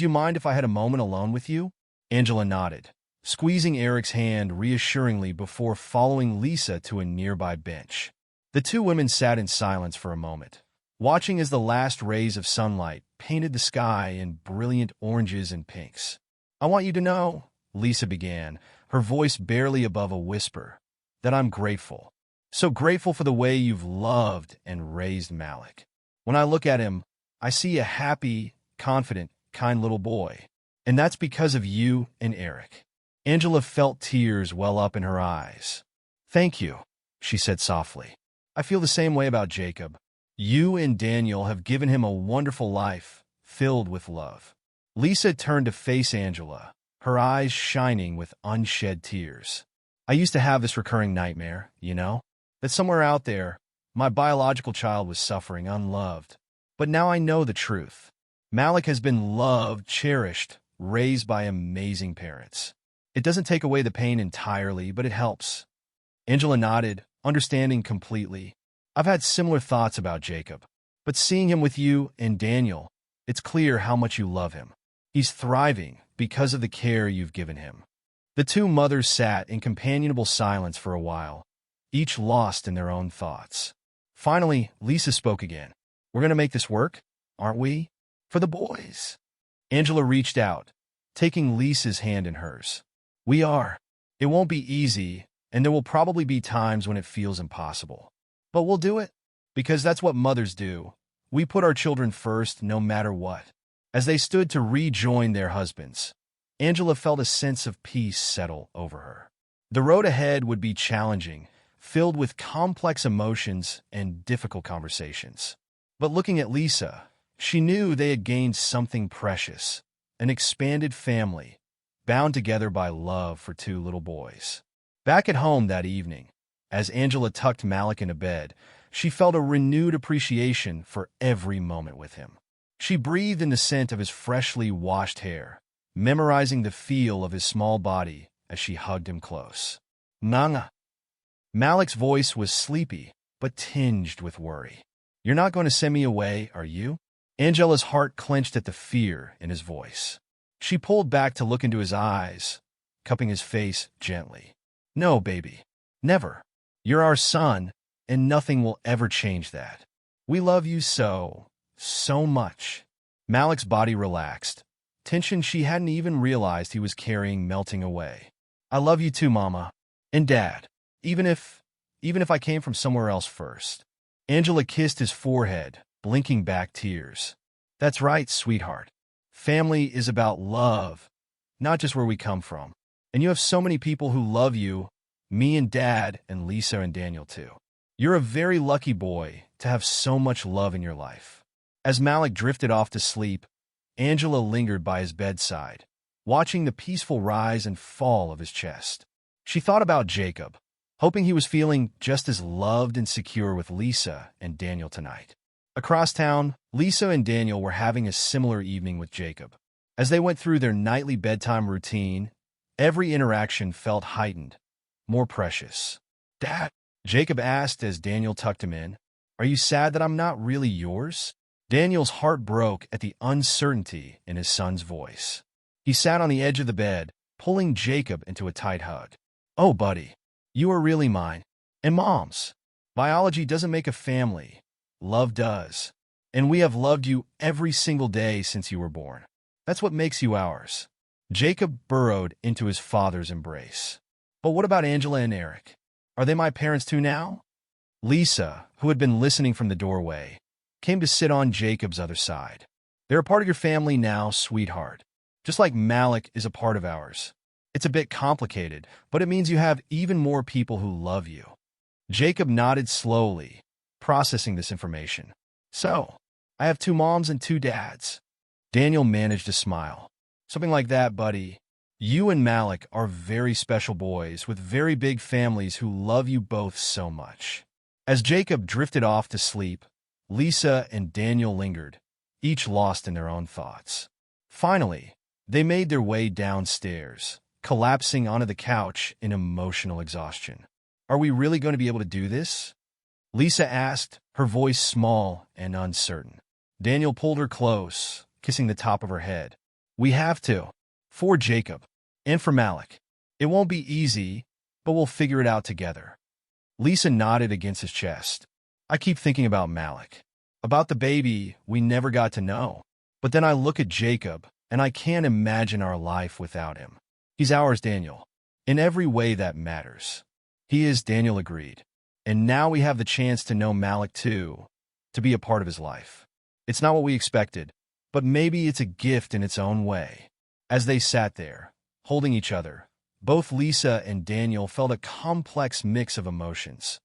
you mind if I had a moment alone with you?" Angela nodded, squeezing Eric's hand reassuringly before following Lisa to a nearby bench. The two women sat in silence for a moment, watching as the last rays of sunlight painted the sky in brilliant oranges and pinks. "I want you to know," Lisa began, her voice barely above a whisper, "that I'm grateful. So grateful for the way you've loved and raised Malik. When I look at him, I see a happy, confident, kind little boy. And that's because of you and Eric." Angela felt tears well up in her eyes. "Thank you," she said softly. "I feel the same way about Jacob. You and Daniel have given him a wonderful life, filled with love. Lisa turned to face Angela, her eyes shining with unshed tears. I used to have this recurring nightmare, that somewhere out there, my biological child was suffering unloved. But now I know the truth. Malik has been loved, cherished, raised by amazing parents. It doesn't take away the pain entirely, but it helps. Angela nodded, understanding completely. I've had similar thoughts about Jacob, but seeing him with you and Daniel, it's clear how much you love him. He's thriving because of the care you've given him. The two mothers sat in companionable silence for a while, each lost in their own thoughts. Finally, Lisa spoke again. We're going to make this work, aren't we? For the boys. Angela reached out, taking Lisa's hand in hers. We are. It won't be easy, and there will probably be times when it feels impossible. But we'll do it, because that's what mothers do. We put our children first no matter what. As they stood to rejoin their husbands, Angela felt a sense of peace settle over her. The road ahead would be challenging, filled with complex emotions and difficult conversations. But looking at Lisa, she knew they had gained something precious, an expanded family, bound together by love for two little boys. Back at home that evening, as Angela tucked Malik into bed, she felt a renewed appreciation for every moment with him. She breathed in the scent of his freshly washed hair, memorizing the feel of his small body as she hugged him close. Nanga. Malik's voice was sleepy, but tinged with worry. You're not going to send me away, are you? Angela's heart clenched at the fear in his voice. She pulled back to look into his eyes, cupping his face gently. No, baby. Never. You're our son, and nothing will ever change that. We love you so much. Malik's body relaxed, tension she hadn't even realized he was carrying melting away. I love you too, Mama. And Dad. Even if I came from somewhere else first. Angela kissed his forehead, blinking back tears. That's right, sweetheart. Family is about love, not just where we come from. And you have so many people who love you, me and Dad and Lisa and Daniel too. You're a very lucky boy to have so much love in your life. As Malik drifted off to sleep, Angela lingered by his bedside, watching the peaceful rise and fall of his chest. She thought about Jacob, hoping he was feeling just as loved and secure with Lisa and Daniel tonight. Across town, Lisa and Daniel were having a similar evening with Jacob. As they went through their nightly bedtime routine, every interaction felt heightened, more precious. Dad, Jacob asked as Daniel tucked him in, are you sad that I'm not really yours? Daniel's heart broke at the uncertainty in his son's voice. He sat on the edge of the bed, pulling Jacob into a tight hug. Oh, buddy, you are really mine. And Mom's. Biology doesn't make a family. Love does. And we have loved you every single day since you were born. That's what makes you ours. Jacob burrowed into his father's embrace. But what about Angela and Eric? Are they my parents too now? Lisa, who had been listening from the doorway, came to sit on Jacob's other side. They're a part of your family now, sweetheart. Just like Malik is a part of ours. It's a bit complicated, but it means you have even more people who love you. Jacob nodded slowly, processing this information. So, I have 2 moms and 2 dads. Daniel managed to smile. Something like that, buddy. You and Malik are very special boys with very big families who love you both so much. As Jacob drifted off to sleep, Lisa and Daniel lingered, each lost in their own thoughts. Finally, they made their way downstairs, collapsing onto the couch in emotional exhaustion. Are we really going to be able to do this? Lisa asked, her voice small and uncertain. Daniel pulled her close, kissing the top of her head. We have to. For Jacob. And for Malik. It won't be easy, but we'll figure it out together. Lisa nodded against his chest. I keep thinking about Malik. About the baby we never got to know. But then I look at Jacob, and I can't imagine our life without him. He's ours, Daniel. In every way that matters. He is, Daniel agreed. And now we have the chance to know Malik too, to be a part of his life. It's not what we expected, but maybe it's a gift in its own way. As they sat there, holding each other, both Lisa and Daniel felt a complex mix of emotions.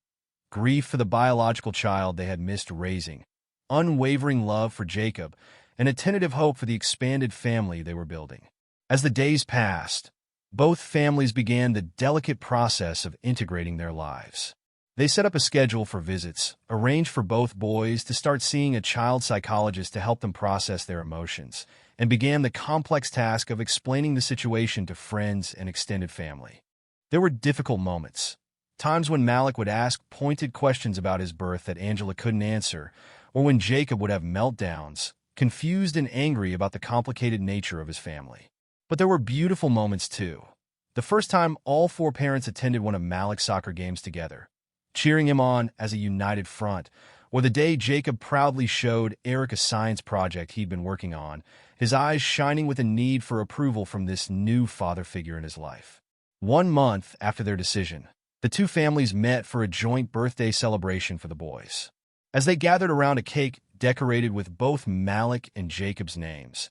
grief for the biological child they had missed raising, unwavering love for Jacob, and a tentative hope for the expanded family they were building. As the days passed, both families began the delicate process of integrating their lives. They set up a schedule for visits, arranged for both boys to start seeing a child psychologist to help them process their emotions, and began the complex task of explaining the situation to friends and extended family. There were difficult moments, times when Malik would ask pointed questions about his birth that Angela couldn't answer, or when Jacob would have meltdowns, confused and angry about the complicated nature of his family. But there were beautiful moments too. The first time all four parents attended one of Malik's soccer games together, cheering him on as a united front, or the day Jacob proudly showed Eric a science project he'd been working on, his eyes shining with a need for approval from this new father figure in his life. 1 month after their decision, the two families met for a joint birthday celebration for the boys. As they gathered around a cake decorated with both Malik and Jacob's names,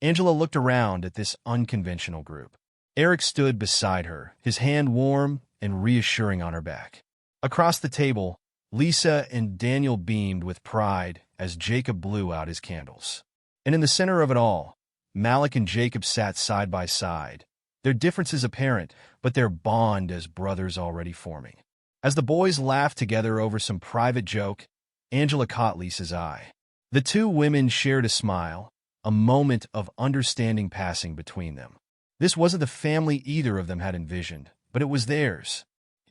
Angela looked around at this unconventional group. Eric stood beside her, his hand warm and reassuring on her back. Across the table, Lisa and Daniel beamed with pride as Jacob blew out his candles. And in the center of it all, Malik and Jacob sat side by side, their differences apparent, but their bond as brothers already forming. As the boys laughed together over some private joke, Angela caught Lisa's eye. The two women shared a smile, a moment of understanding passing between them. This wasn't the family either of them had envisioned, but it was theirs.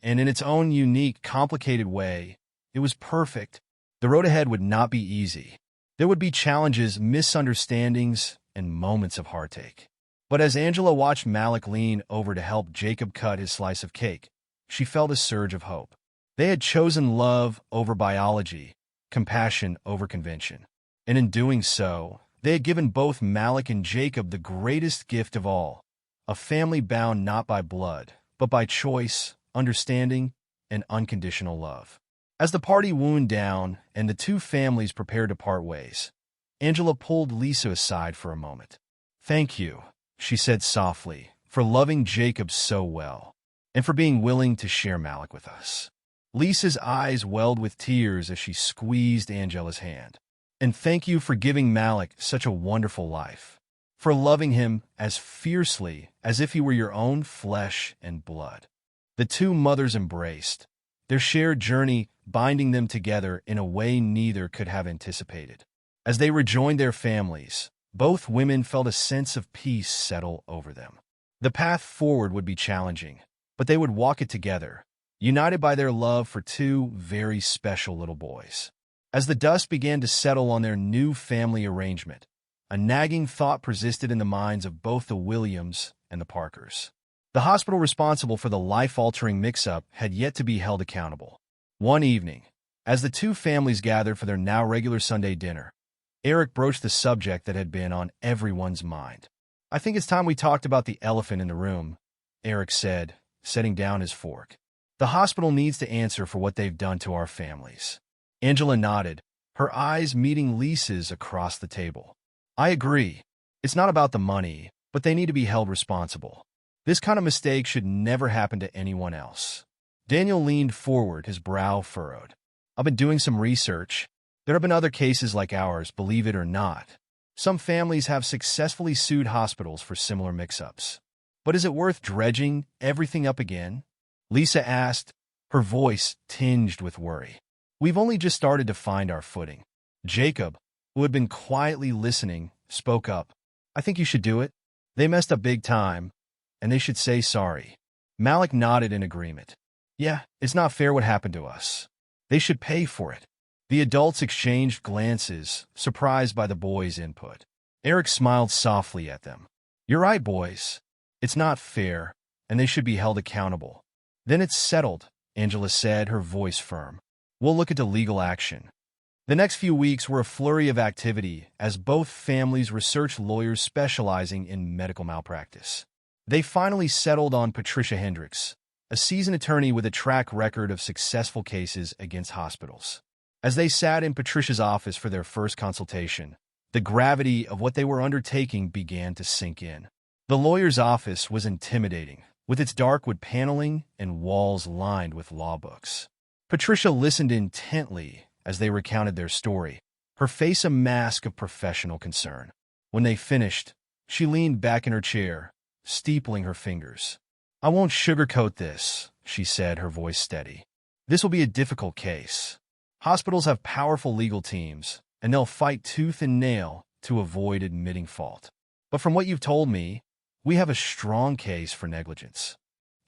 And in its own unique, complicated way, it was perfect. The road ahead would not be easy. There would be challenges, misunderstandings, and moments of heartache. But as Angela watched Malik lean over to help Jacob cut his slice of cake, she felt a surge of hope. They had chosen love over biology, compassion over convention. And in doing so, they had given both Malik and Jacob the greatest gift of all, a family bound not by blood, but by choice, understanding, and unconditional love. As the party wound down and the two families prepared to part ways, Angela pulled Lisa aside for a moment. "Thank you," she said softly, "for loving Jacob so well, and for being willing to share Malik with us." Lisa's eyes welled with tears as she squeezed Angela's hand. "And thank you for giving Malik such a wonderful life, for loving him as fiercely as if he were your own flesh and blood." The two mothers embraced, their shared journey binding them together in a way neither could have anticipated. As they rejoined their families, both women felt a sense of peace settle over them. The path forward would be challenging, but they would walk it together, united by their love for two very special little boys. As the dust began to settle on their new family arrangement, a nagging thought persisted in the minds of both the Williams and the Parkers. The hospital responsible for the life-altering mix-up had yet to be held accountable. One evening, as the two families gathered for their now regular Sunday dinner, Eric broached the subject that had been on everyone's mind. "I think it's time we talked about the elephant in the room," Eric said, setting down his fork. "The hospital needs to answer for what they've done to our families." Angela nodded, her eyes meeting Lisa's across the table. "I agree. It's not about the money, but they need to be held responsible. This kind of mistake should never happen to anyone else." Daniel leaned forward, his brow furrowed. "I've been doing some research. There have been other cases like ours, believe it or not. Some families have successfully sued hospitals for similar mix-ups. But is it worth dredging everything up again?" Lisa asked, her voice tinged with worry. "We've only just started to find our footing." Jacob, who had been quietly listening, spoke up. "I think you should do it. They messed up big time, and they should say sorry." Malik nodded in agreement. "Yeah, it's not fair what happened to us. They should pay for it." The adults exchanged glances, surprised by the boys' input. Eric smiled softly at them. "You're right, boys. It's not fair, and they should be held accountable." "Then it's settled," Angela said, her voice firm. "We'll look into legal action." The next few weeks were a flurry of activity as both families researched lawyers specializing in medical malpractice. They finally settled on Patricia Hendricks, a seasoned attorney with a track record of successful cases against hospitals. As they sat in Patricia's office for their first consultation, the gravity of what they were undertaking began to sink in. The lawyer's office was intimidating, with its dark wood paneling and walls lined with law books. Patricia listened intently as they recounted their story, her face a mask of professional concern. When they finished, she leaned back in her chair, steepling her fingers. "I won't sugarcoat this," she said, her voice steady. "This will be a difficult case. Hospitals have powerful legal teams, and they'll fight tooth and nail to avoid admitting fault. But from what you've told me, we have a strong case for negligence."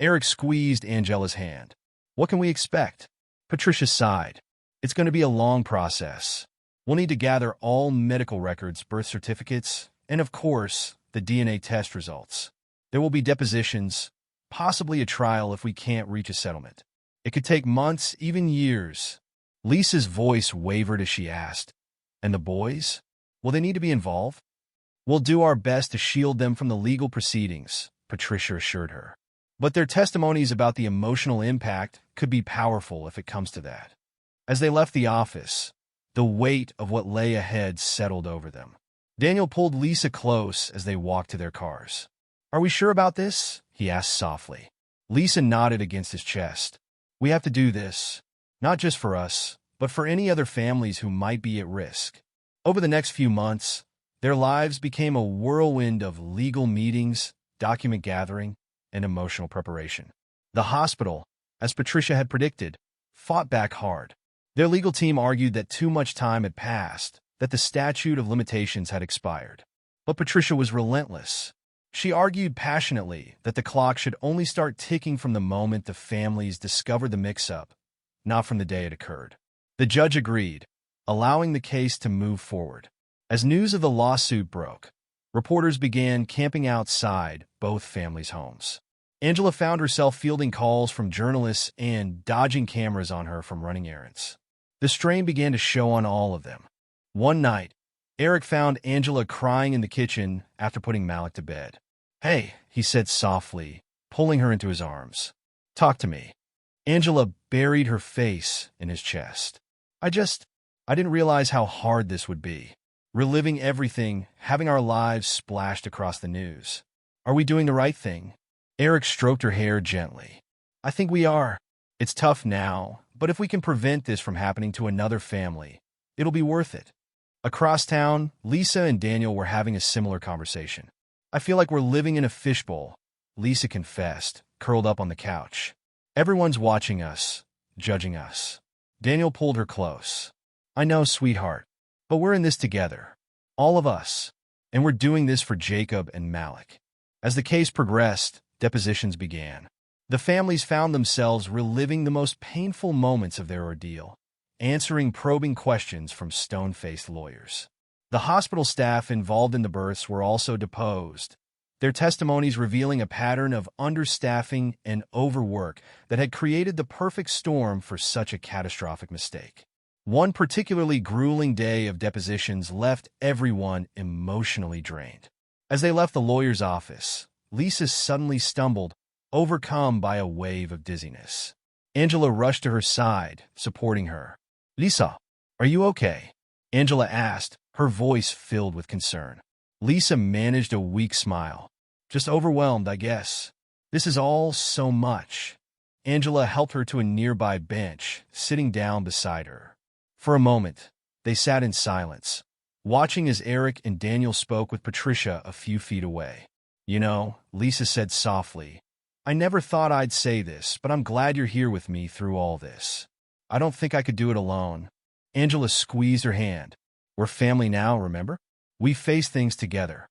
Eric squeezed Angela's hand. "What can we expect?" Patricia sighed. "It's going to be a long process. We'll need to gather all medical records, birth certificates, and of course, the DNA test results. There will be depositions, possibly a trial if we can't reach a settlement. It could take months, even years." Lisa's voice wavered as she asked, "And the boys? Will they need to be involved?" "We'll do our best to shield them from the legal proceedings," Patricia assured her. "But their testimonies about the emotional impact could be powerful if it comes to that." As they left the office, the weight of what lay ahead settled over them. Daniel pulled Lisa close as they walked to their cars. "Are we sure about this?" he asked softly. Lisa nodded against his chest. "We have to do this, not just for us, but for any other families who might be at risk." Over the next few months, their lives became a whirlwind of legal meetings, document gathering, and emotional preparation. The hospital, as Patricia had predicted, fought back hard. Their legal team argued that too much time had passed, that the statute of limitations had expired. But Patricia was relentless. She argued passionately that the clock should only start ticking from the moment the families discovered the mix-up, not from the day it occurred. The judge agreed, allowing the case to move forward. As news of the lawsuit broke, reporters began camping outside both families' homes. Angela found herself fielding calls from journalists and dodging cameras on her from running errands. The strain began to show on all of them. One night, Eric found Angela crying in the kitchen after putting Malik to bed. "Hey," he said softly, pulling her into his arms. "Talk to me." Angela buried her face in his chest. I didn't realize how hard this would be. Reliving everything, having our lives splashed across the news. Are we doing the right thing?" Eric stroked her hair gently. "I think we are. It's tough now, but if we can prevent this from happening to another family, it'll be worth it." Across town, Lisa and Daniel were having a similar conversation. "I feel like we're living in a fishbowl," Lisa confessed, curled up on the couch. "Everyone's watching us, judging us." Daniel pulled her close. "I know, sweetheart, but we're in this together. All of us. And we're doing this for Jacob and Malik." As the case progressed, depositions began. The families found themselves reliving the most painful moments of their ordeal, answering probing questions from stone-faced lawyers. The hospital staff involved in the births were also deposed, their testimonies revealing a pattern of understaffing and overwork that had created the perfect storm for such a catastrophic mistake. One particularly grueling day of depositions left everyone emotionally drained. As they left the lawyer's office, Lisa suddenly stumbled, overcome by a wave of dizziness. Angela rushed to her side, supporting her. "Lisa, are you okay?" Angela asked, her voice filled with concern. Lisa managed a weak smile. "Just overwhelmed, I guess. This is all so much." Angela helped her to a nearby bench, sitting down beside her. For a moment, they sat in silence, watching as Eric and Daniel spoke with Patricia a few feet away. "You know," Lisa said softly, "I never thought I'd say this, but I'm glad you're here with me through all this. I don't think I could do it alone." Angela squeezed her hand. "We're family now, remember? We face things together."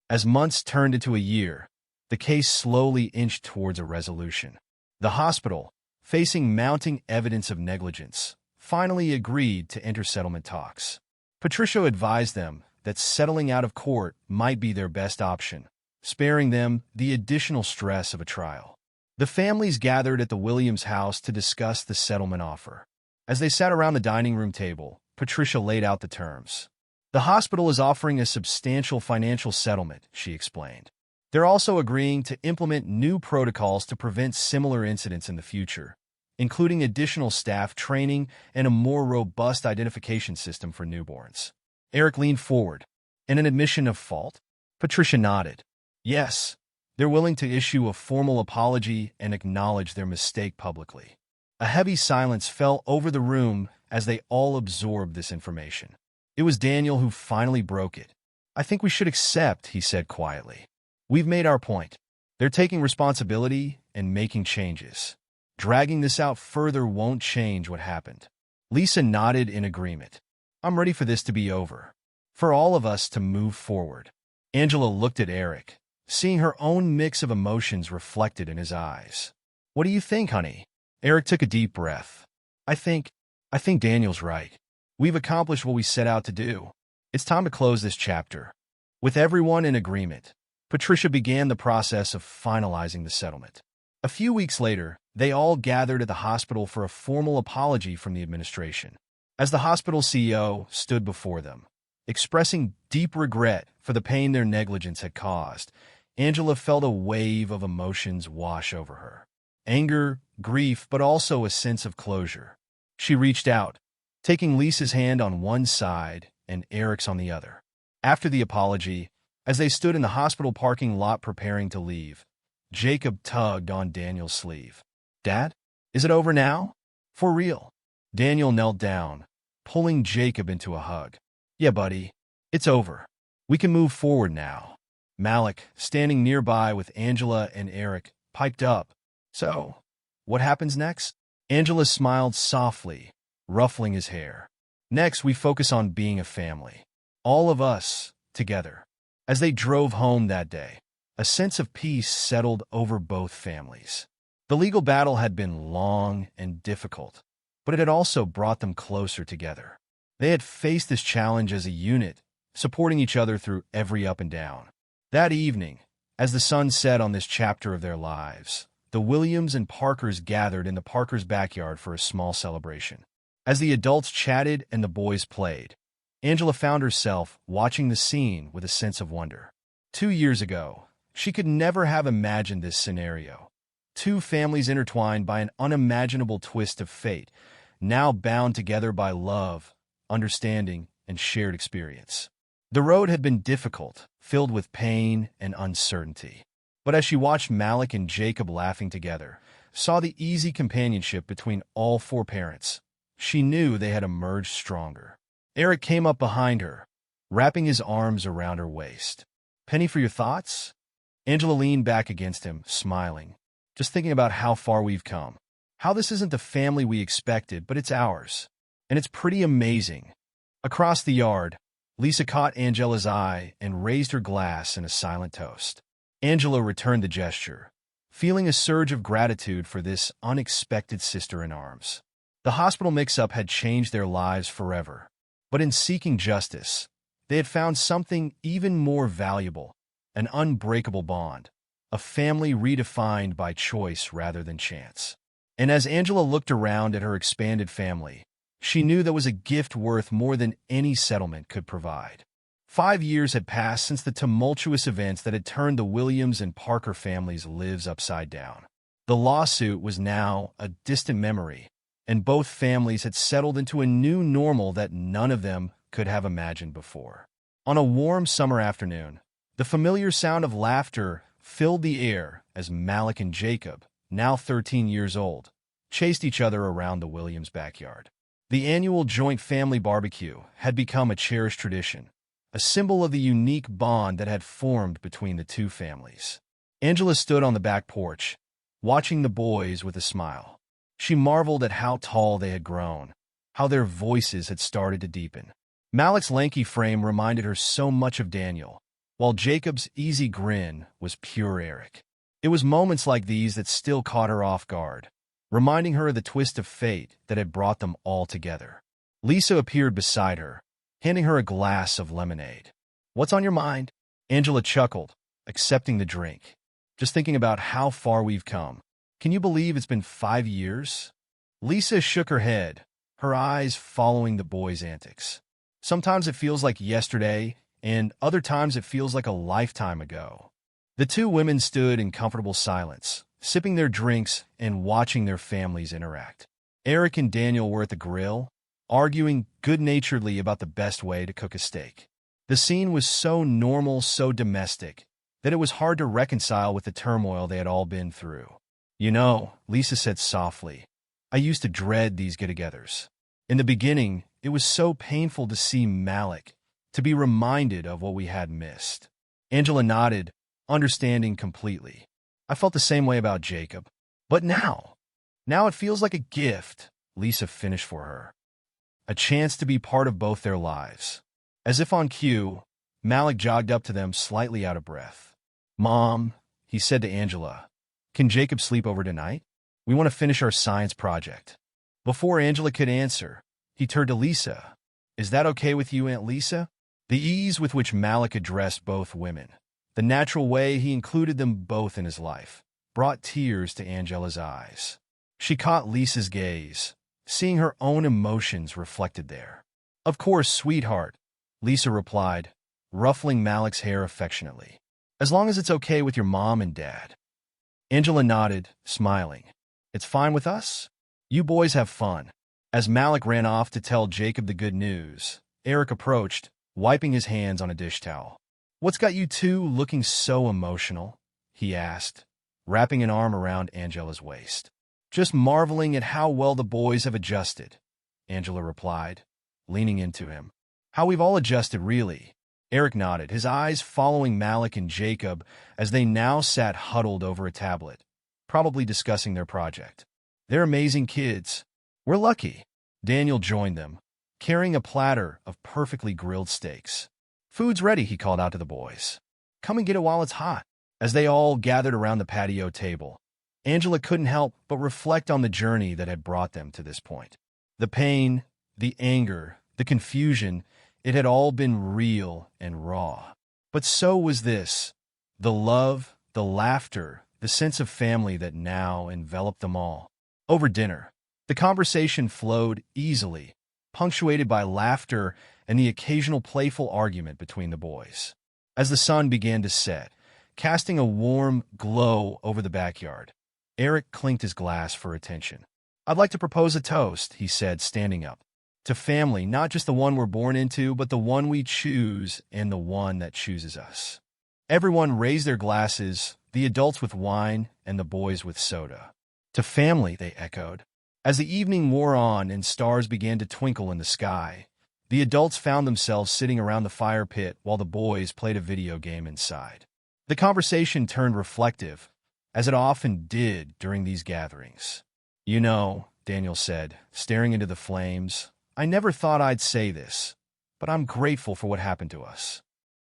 As months turned into a year, the case slowly inched towards a resolution. The hospital, facing mounting evidence of negligence, finally agreed to enter settlement talks. Patricia advised them that settling out of court might be their best option, sparing them the additional stress of a trial. The families gathered at the Williams house to discuss the settlement offer. As they sat around the dining room table, Patricia laid out the terms. "The hospital is offering a substantial financial settlement," she explained. "They're also agreeing to implement new protocols to prevent similar incidents in the future, including additional staff training and a more robust identification system for newborns." Eric leaned forward. "And an admission of fault?" Patricia nodded. "Yes, they're willing to issue a formal apology and acknowledge their mistake publicly." A heavy silence fell over the room as they all absorbed this information. It was Daniel who finally broke it. "I think we should accept," he said quietly. "We've made our point. They're taking responsibility and making changes. Dragging this out further won't change what happened." Lisa nodded in agreement. "I'm ready for this to be over. For all of us to move forward." Angela looked at Eric, seeing her own mix of emotions reflected in his eyes. "What do you think, honey?" Eric took a deep breath. I think Daniel's right. We've accomplished what we set out to do. It's time to close this chapter." With everyone in agreement, Patricia began the process of finalizing the settlement. A few weeks later, they all gathered at the hospital for a formal apology from the administration. As the hospital CEO stood before them, expressing deep regret for the pain their negligence had caused, Angela felt a wave of emotions wash over her. Anger, grief, but also a sense of closure. She reached out, taking Lisa's hand on one side and Eric's on the other. After the apology, as they stood in the hospital parking lot preparing to leave, Jacob tugged on Daniel's sleeve. "Dad, is it over now? For real?" Daniel knelt down, pulling Jacob into a hug. "Yeah, buddy, it's over. We can move forward now." Malik, standing nearby with Angela and Eric, piped up. "So, what happens next?" Angela smiled softly, ruffling his hair. "Next, we focus on being a family. All of us, together." As they drove home that day, a sense of peace settled over both families. The legal battle had been long and difficult, but it had also brought them closer together. They had faced this challenge as a unit, supporting each other through every up and down. That evening, as the sun set on this chapter of their lives, the Williams and Parkers gathered in the Parkers' backyard for a small celebration. As the adults chatted and the boys played, Angela found herself watching the scene with a sense of wonder. 2 years ago, she could never have imagined this scenario. Two families intertwined by an unimaginable twist of fate, now bound together by love, understanding, and shared experience. The road had been difficult, filled with pain and uncertainty. But as she watched Malik and Jacob laughing together, saw the easy companionship between all four parents, she knew they had emerged stronger. Eric came up behind her, wrapping his arms around her waist. "Penny for your thoughts?" Angela leaned back against him, smiling. "Just thinking about how far we've come. How this isn't the family we expected, but it's ours. And it's pretty amazing." Across the yard, Lisa caught Angela's eye and raised her glass in a silent toast. Angela returned the gesture, feeling a surge of gratitude for this unexpected sister-in-arms. The hospital mix-up had changed their lives forever, but in seeking justice, they had found something even more valuable, an unbreakable bond, a family redefined by choice rather than chance. And as Angela looked around at her expanded family, she knew that was a gift worth more than any settlement could provide. 5 years had passed since the tumultuous events that had turned the Williams and Parker families' lives upside down. The lawsuit was now a distant memory, and both families had settled into a new normal that none of them could have imagined before. On a warm summer afternoon, the familiar sound of laughter filled the air as Malik and Jacob, now 13 years old, chased each other around the Williams' backyard. The annual joint family barbecue had become a cherished tradition, a symbol of the unique bond that had formed between the two families. Angela stood on the back porch, watching the boys with a smile. She marveled at how tall they had grown, how their voices had started to deepen. Malik's lanky frame reminded her so much of Daniel, while Jacob's easy grin was pure Eric. It was moments like these that still caught her off guard, reminding her of the twist of fate that had brought them all together. Lisa appeared beside her, handing her a glass of lemonade. "What's on your mind?" Angela chuckled, accepting the drink. "Just thinking about how far we've come. Can you believe it's been 5 years?" Lisa shook her head, her eyes following the boys' antics. "Sometimes it feels like yesterday, and other times it feels like a lifetime ago." The two women stood in comfortable silence, sipping their drinks and watching their families interact. Eric and Daniel were at the grill, arguing good-naturedly about the best way to cook a steak. The scene was so normal, so domestic, that it was hard to reconcile with the turmoil they had all been through. "You know," Lisa said softly, I used to dread these get-togethers. In the beginning, it was so painful to see Malik, to be reminded of what we had missed. Angela nodded, understanding completely. I felt the same way about Jacob. But now it feels like a gift, Lisa finished for her. A chance to be part of both their lives. As if on cue, Malik jogged up to them, slightly out of breath. "Mom," he said to Angela, "can Jacob sleep over tonight? We want to finish our science project." Before Angela could answer, he turned to Lisa. "Is that okay with you, Aunt Lisa?" The ease with which Malik addressed both women, the natural way he included them both in his life, brought tears to Angela's eyes. She caught Lisa's gaze, seeing her own emotions reflected there. "Of course, sweetheart," Lisa replied, ruffling Malik's hair affectionately. "As long as it's okay with your mom and dad." Angela nodded, smiling. "It's fine with us. You boys have fun." As Malik ran off to tell Jacob the good news, Eric approached, wiping his hands on a dish towel. "What's got you two looking so emotional?" he asked, wrapping an arm around Angela's waist. "Just marveling at how well the boys have adjusted," Angela replied, leaning into him. "How we've all adjusted, really." Eric nodded, his eyes following Malik and Jacob as they now sat huddled over a tablet, probably discussing their project. "They're amazing kids. We're lucky." Daniel joined them, carrying a platter of perfectly grilled steaks. "Food's ready," he called out to the boys. "Come and get it while it's hot." As they all gathered around the patio table, Angela couldn't help but reflect on the journey that had brought them to this point. The pain, the anger, the confusion, it had all been real and raw. But so was this. The love, the laughter, the sense of family that now enveloped them all. Over dinner, the conversation flowed easily, punctuated by laughter and the occasional playful argument between the boys. As the sun began to set, casting a warm glow over the backyard, Eric clinked his glass for attention. "I'd like to propose a toast," he said, standing up. "To family, not just the one we're born into, but the one we choose and the one that chooses us." Everyone raised their glasses, the adults with wine and the boys with soda. "To family," they echoed. As the evening wore on and stars began to twinkle in the sky, the adults found themselves sitting around the fire pit while the boys played a video game inside. The conversation turned reflective, as it often did during these gatherings. "You know," Daniel said, staring into the flames, "I never thought I'd say this, but I'm grateful for what happened to us."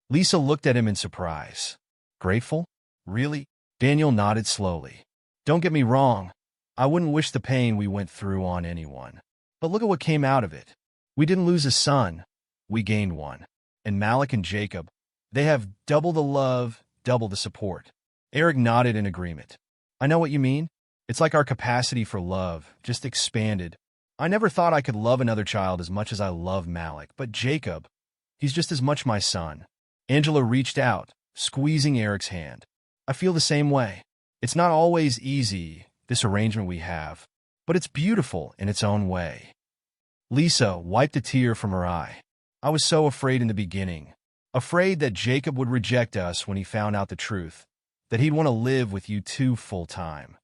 Lisa looked at him in surprise. "Grateful? Really?" Daniel nodded slowly. "Don't get me wrong. I wouldn't wish the pain we went through on anyone. But look at what came out of it. We didn't lose a son. We gained one. And Malik and Jacob, they have double the love, double the support." Eric nodded in agreement. "I know what you mean. It's like our capacity for love just expanded. I never thought I could love another child as much as I love Malik, but Jacob, he's just as much my son." Angela reached out, squeezing Eric's hand. "I feel the same way. It's not always easy, this arrangement we have, but it's beautiful in its own way." Lisa wiped a tear from her eye. "I was so afraid in the beginning, afraid that Jacob would reject us when he found out the truth, that he'd want to live with you two full-time.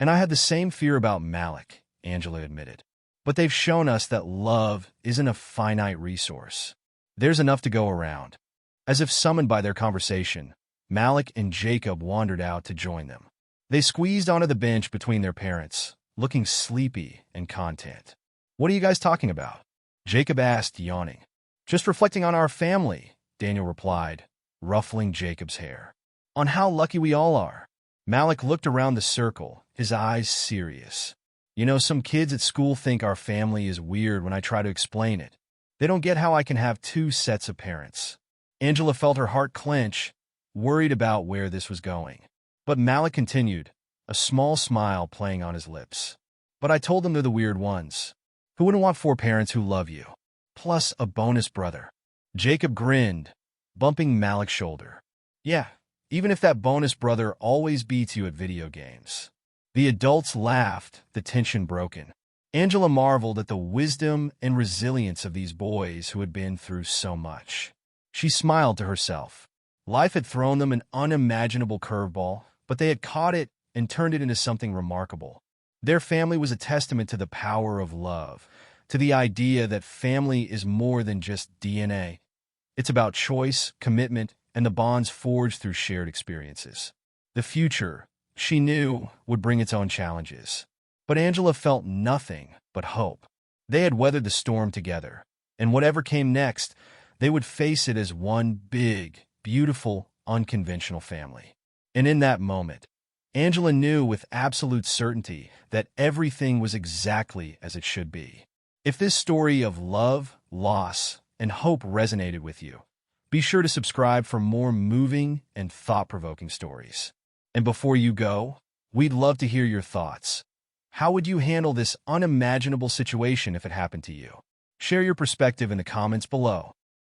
And I had the same fear about Malik," Angela admitted. "But they've shown us that love isn't a finite resource. There's enough to go around." As if summoned by their conversation, Malik and Jacob wandered out to join them. They squeezed onto the bench between their parents, looking sleepy and content. "What are you guys talking about?" Jacob asked, yawning. "Just reflecting on our family," Daniel replied, ruffling Jacob's hair. "On how lucky we all are." Malik looked around the circle, his eyes serious. "You know, some kids at school think our family is weird when I try to explain it. They don't get how I can have two sets of parents." Angela felt her heart clench, worried about where this was going. But Malik continued, a small smile playing on his lips. "But I told them they're the weird ones. Who wouldn't want four parents who love you? Plus a bonus brother." Jacob grinned, bumping Malik's shoulder. "Yeah, even if that bonus brother always beats you at video games." The adults laughed, the tension broken. Angela marveled at the wisdom and resilience of these boys who had been through so much. She smiled to herself. Life had thrown them an unimaginable curveball, but they had caught it and turned it into something remarkable. Their family was a testament to the power of love, to the idea that family is more than just DNA. It's about choice, commitment, and the bonds forged through shared experiences. The future, she knew, would bring its own challenges. But Angela felt nothing but hope. They had weathered the storm together, and whatever came next, they would face it as one big, beautiful, unconventional family. And in that moment, Angela knew with absolute certainty that everything was exactly as it should be. If this story of love, loss, and hope resonated with you, be sure to subscribe for more moving and thought-provoking stories. And before you go, we'd love to hear your thoughts. How would you handle this unimaginable situation if it happened to you? Share your perspective in the comments below.